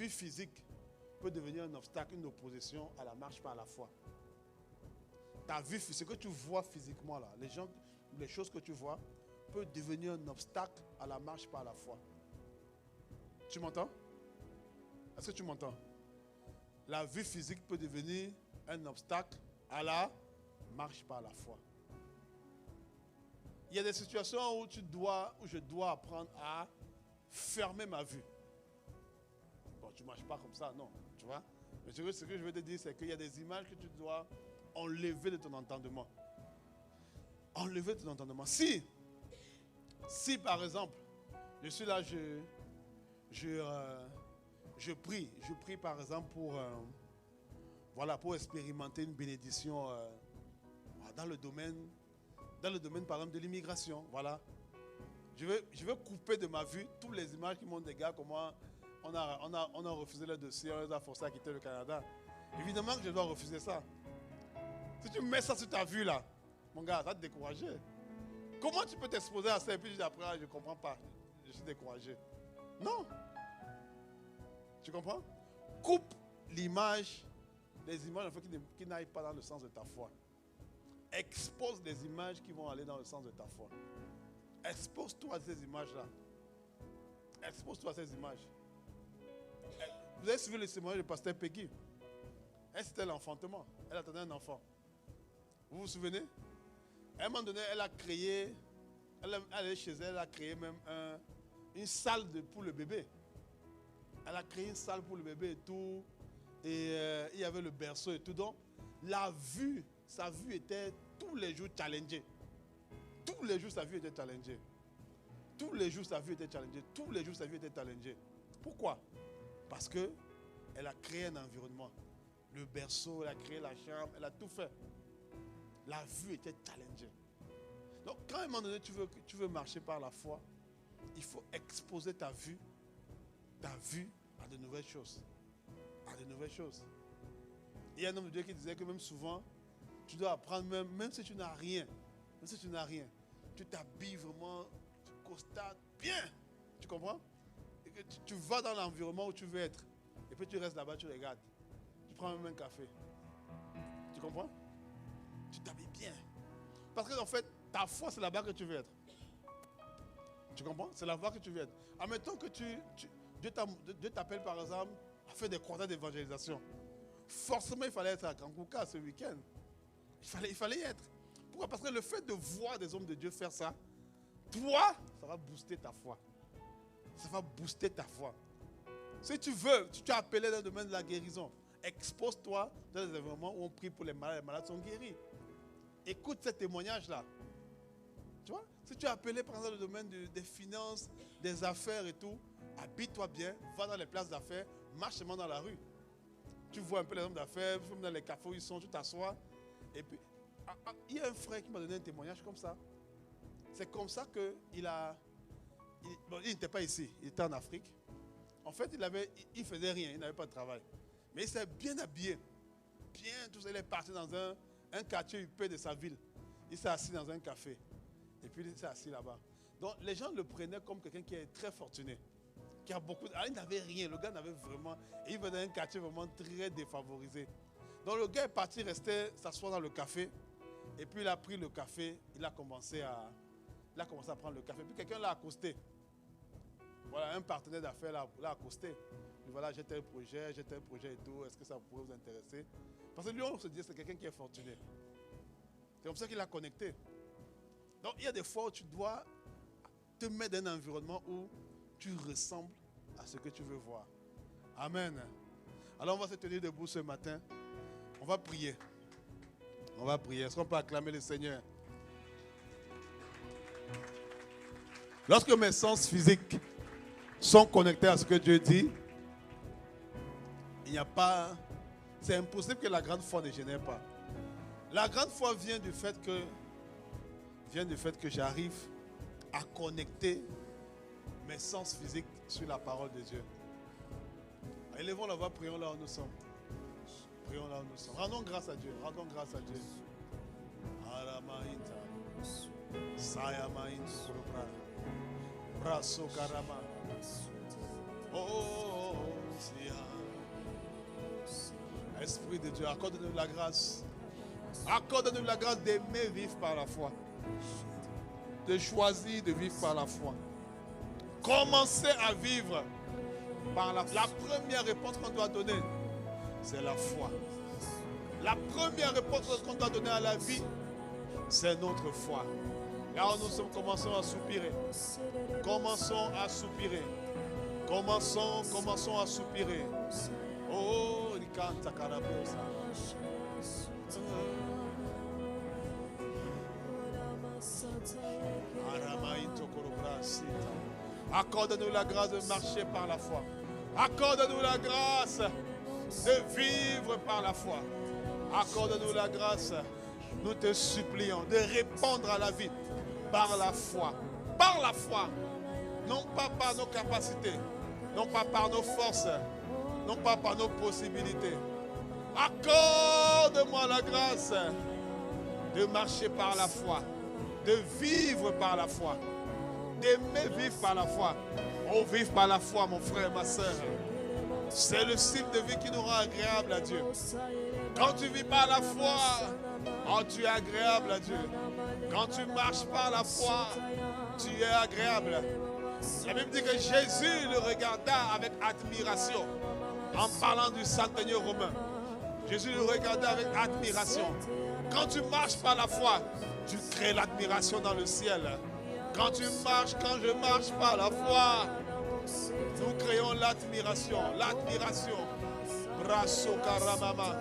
physique peut devenir un obstacle, une opposition à la marche par la foi. Ta vue, ce que tu vois physiquement là, les choses que tu vois, peut devenir un obstacle à la marche par la foi. Tu m'entends? Est-ce que tu m'entends? La vue physique peut devenir un obstacle à la marche par la foi. Il y a des situations où je dois apprendre à fermer ma vue. Bon, tu ne marches pas comme ça, non. Tu vois? Mais ce que je veux te dire, c'est qu'il y a des images que tu dois enlever de ton entendement. Enlever de ton entendement. Si par exemple, je suis là, je prie par exemple pour expérimenter une bénédiction dans le domaine par exemple de l'immigration. Voilà. Je veux couper de ma vue toutes les images qui montrent des gars comment on a refusé le dossier, on les a forcés à quitter le Canada. Évidemment que je dois refuser ça. Si tu mets ça sur ta vue là, mon gars, ça va te décourager. Comment tu peux t'exposer à ça et puis après, je ne comprends pas, je suis découragé. Non. Tu comprends? Coupe les images en fait, qui n'aillent pas dans le sens de ta foi. Expose les images qui vont aller dans le sens de ta foi. Expose-toi à ces images-là. Expose-toi à ces images. Vous avez suivi le témoignage de pasteur Peggy. Elle, c'était l'enfantement. Elle attendait un enfant. Vous vous souvenez? À un moment donné, elle allait chez elle, elle a créé même une salle pour le bébé. Elle a créé une salle pour le bébé et tout. Et il y avait le berceau et tout. Donc, sa vue était tous les jours challengée. Tous les jours, sa vue était challengée. Tous les jours, sa vue était challengée. Tous les jours, sa vue était challengée. Pourquoi? Parce qu'elle a créé un environnement. Le berceau, elle a créé la chambre, elle a tout fait. La vue était challengée. Donc, quand à un moment donné, tu veux marcher par la foi, il faut exposer ta vue à de nouvelles choses. À de nouvelles choses. Il y a un homme de Dieu qui disait que même souvent, tu dois apprendre, même si tu n'as rien, tu t'habilles vraiment, tu constates bien. Tu comprends? Et que tu vas dans l'environnement où tu veux être. Et puis tu restes là-bas, tu regardes. Tu prends même un café. Tu comprends? Tu t'habilles bien. Parce que en fait, ta foi, c'est là-bas que tu veux être. Tu comprends? C'est la voie que tu veux être. Admettons que Dieu t'appelle par exemple à faire des croisades d'évangélisation. Forcément, il fallait être à Kankouka ce week-end. Il fallait y être. Pourquoi? Parce que le fait de voir des hommes de Dieu faire ça, toi, ça va booster ta foi. Ça va booster ta foi. Si tu veux, tu es appelé dans le domaine de la guérison, expose-toi dans des événements où on prie pour les malades sont guéris. Écoute ces témoignages-là. Tu vois? Si tu es appelé par exemple dans le domaine des finances, des affaires et tout, habille-toi bien, va dans les places d'affaires, marche seulement dans la rue. Tu vois un peu les hommes d'affaires, tu vas dans les cafés où ils sont, tu t'assois. Et puis, il y a un frère qui m'a donné un témoignage comme ça. C'est comme ça qu'il n'était pas ici, il était en Afrique. En fait, il faisait rien, il n'avait pas de travail. Mais il s'est bien habillé. Bien, tout ça, il est parti dans un quartier huppé de sa ville. Il s'est assis dans un café. Et puis il s'est assis là-bas. Donc les gens le prenaient comme quelqu'un qui est très fortuné. Qui a beaucoup il n'avait rien, le gars n'avait vraiment. Et il venait d'un quartier vraiment très défavorisé. Donc le gars est parti rester s'asseoir dans le café. Et puis il a pris le café, il a commencé à prendre le café. Puis quelqu'un l'a accosté. Voilà, un partenaire d'affaires l'a accosté. Il dit voilà, j'ai tel projet et tout, est-ce que ça pourrait vous intéresser? Parce que lui, on se dit c'est quelqu'un qui est fortuné. C'est comme ça qu'il a connecté. Donc il y a des fois où tu dois te mettre dans un environnement où tu ressembles à ce que tu veux voir. Amen. Alors on va se tenir debout ce matin. On va prier. On va prier. Est-ce qu'on peut acclamer le Seigneur? Lorsque mes sens physiques sont connectés à ce que Dieu dit, il n'y a pas... C'est impossible que la grande foi ne génère pas. La grande foi vient du fait que j'arrive à connecter mes sens physiques sur la parole de Dieu. Élevons la voix, prions là où nous sommes. Prions là où nous sommes. Rendons grâce à Dieu. Rendons grâce à Dieu. Esprit de Dieu, accorde-nous la grâce. Accorde-nous la grâce d'aimer vivre par la foi. De choisir de vivre par la foi. Commencer à vivre par la foi. La première réponse qu'on doit donner, c'est la foi. La première réponse qu'on doit donner à la vie, c'est notre foi. Là où nous sommes, commençons à soupirer. Commençons à soupirer. Commençons à soupirer. Oh, il canta carabosa. Accorde-nous la grâce de marcher par la foi. Accorde-nous la grâce de vivre par la foi. Accorde-nous la grâce, nous te supplions, de répondre à la vie par la foi. Par la foi. Non pas par nos capacités, non pas par nos forces, non pas par nos possibilités. Accorde-moi la grâce de marcher par la foi, de vivre par la foi, d'aimer vivre par la foi. Oh, vivre par la foi, mon frère, ma soeur. C'est le style de vie qui nous rend agréable à Dieu. Quand tu vis par la foi, oh, tu es agréable à Dieu. Quand tu marches par la foi, tu es agréable. La Bible dit que Jésus le regarda avec admiration en parlant du centenier romain. Jésus le regardait avec admiration. Quand tu marches par la foi, tu crées l'admiration dans le ciel. Quand je marche par la foi, nous créons l'admiration. L'admiration. Brasso karamama.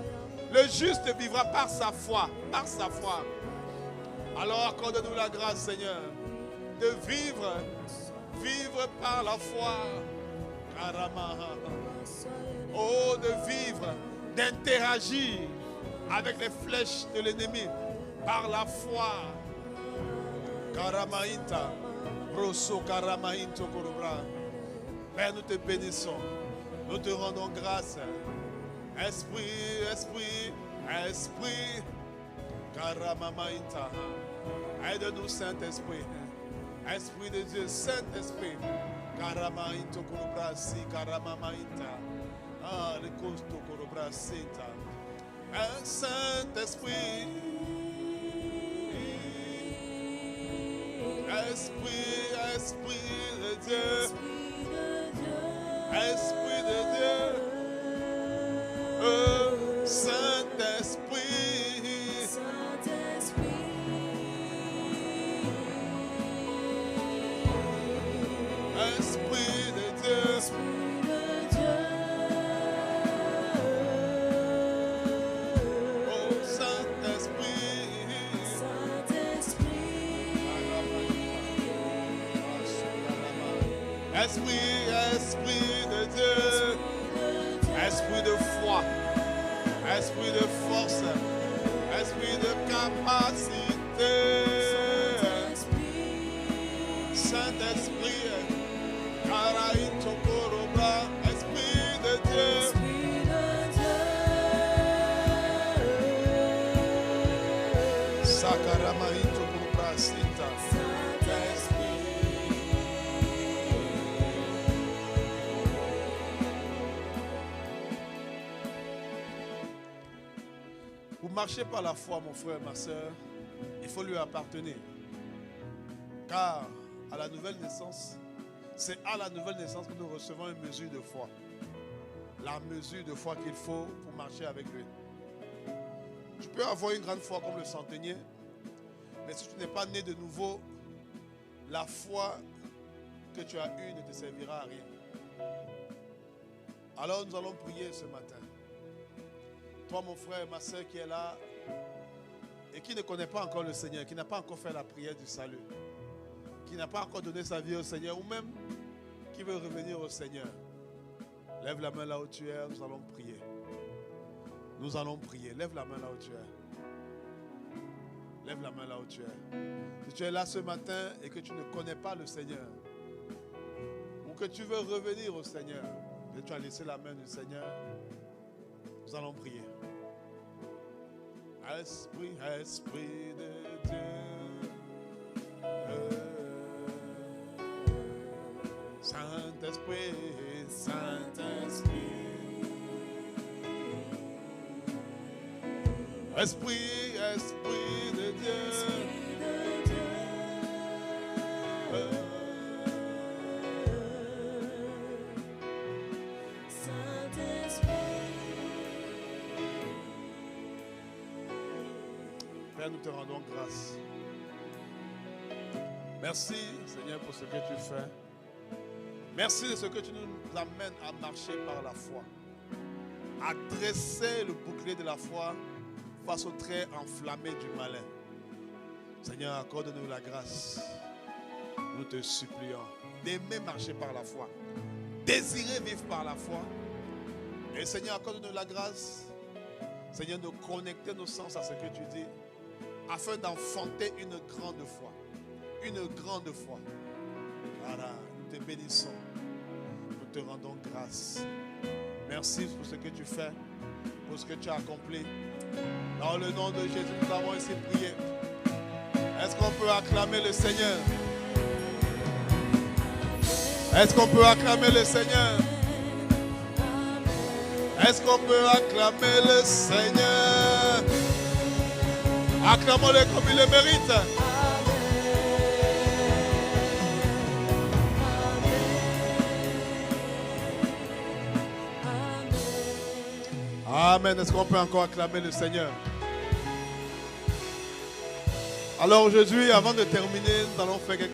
Le juste vivra par sa foi. Par sa foi. Alors accorde-nous la grâce, Seigneur, de vivre par la foi. Karamaha. Oh, de vivre, d'interagir avec les flèches de l'ennemi par la foi. Karamainta, Rosso Karamainto Korobra. Père, nous te bénissons, nous te rendons grâce. Esprit, Karamamainta. Aide-nous, Saint-Esprit. Esprit de Dieu, Saint-Esprit. Karamainto Korobra, si Karamamainta. Ah, le costo Korobra, Sita. Un Saint-Esprit. Esprit de Dieu. Esprit de Dieu. Saint-Esprit. Esprit de Dieu. Oh Saint-Esprit. Esprit de Dieu. Esprit de foi. Esprit de force. Esprit de capacité. Saint-Esprit. Esprit de Dieu. Sakaramaito Kurubasita. Vous marchez par la foi, mon frère, ma soeur, il faut lui appartenir. Car à la nouvelle naissance, c'est à la nouvelle naissance que nous recevons une mesure de foi. La mesure de foi qu'il faut pour marcher avec lui. Tu peux avoir une grande foi comme le centenier, mais si tu n'es pas né de nouveau, la foi que tu as eue ne te servira à rien. Alors nous allons prier ce matin. Toi, mon frère, ma soeur qui est là et qui ne connaît pas encore le Seigneur, qui n'a pas encore fait la prière du salut, qui n'a pas encore donné sa vie au Seigneur, ou même qui veut revenir au Seigneur, lève la main là où tu es, nous allons prier. Nous allons prier. Lève la main là où tu es. Lève la main là où tu es. Si tu es là ce matin et que tu ne connais pas le Seigneur, ou que tu veux revenir au Seigneur, et tu as laissé la main du Seigneur, nous allons prier. Esprit, Esprit de Dieu. Saint-Esprit, Saint-Esprit. Esprit, Esprit de Dieu. Père, nous te rendons grâce. Merci, Seigneur, pour ce que tu fais. Merci de ce que tu nous amènes à marcher par la foi, à dresser le bouclier de la foi face aux traits enflammés du malin. Seigneur, accorde-nous la grâce. Nous te supplions d'aimer marcher par la foi, désirer vivre par la foi. Et Seigneur, accorde-nous la grâce, Seigneur, de connecter nos sens à ce que tu dis, afin d'enfanter une grande foi. Une grande foi. Voilà, nous te bénissons. Nous te rendons grâce. Merci pour ce que tu fais, pour ce que tu as accompli. Dans le nom de Jésus, nous avons ainsi prié. Est-ce qu'on peut acclamer le Seigneur? Est-ce qu'on peut acclamer le Seigneur? Est-ce qu'on peut acclamer le Seigneur? Acclamons-le comme il le mérite. Amen. Est-ce qu'on peut encore acclamer le Seigneur? Alors aujourd'hui, avant de terminer, nous allons faire quelque chose.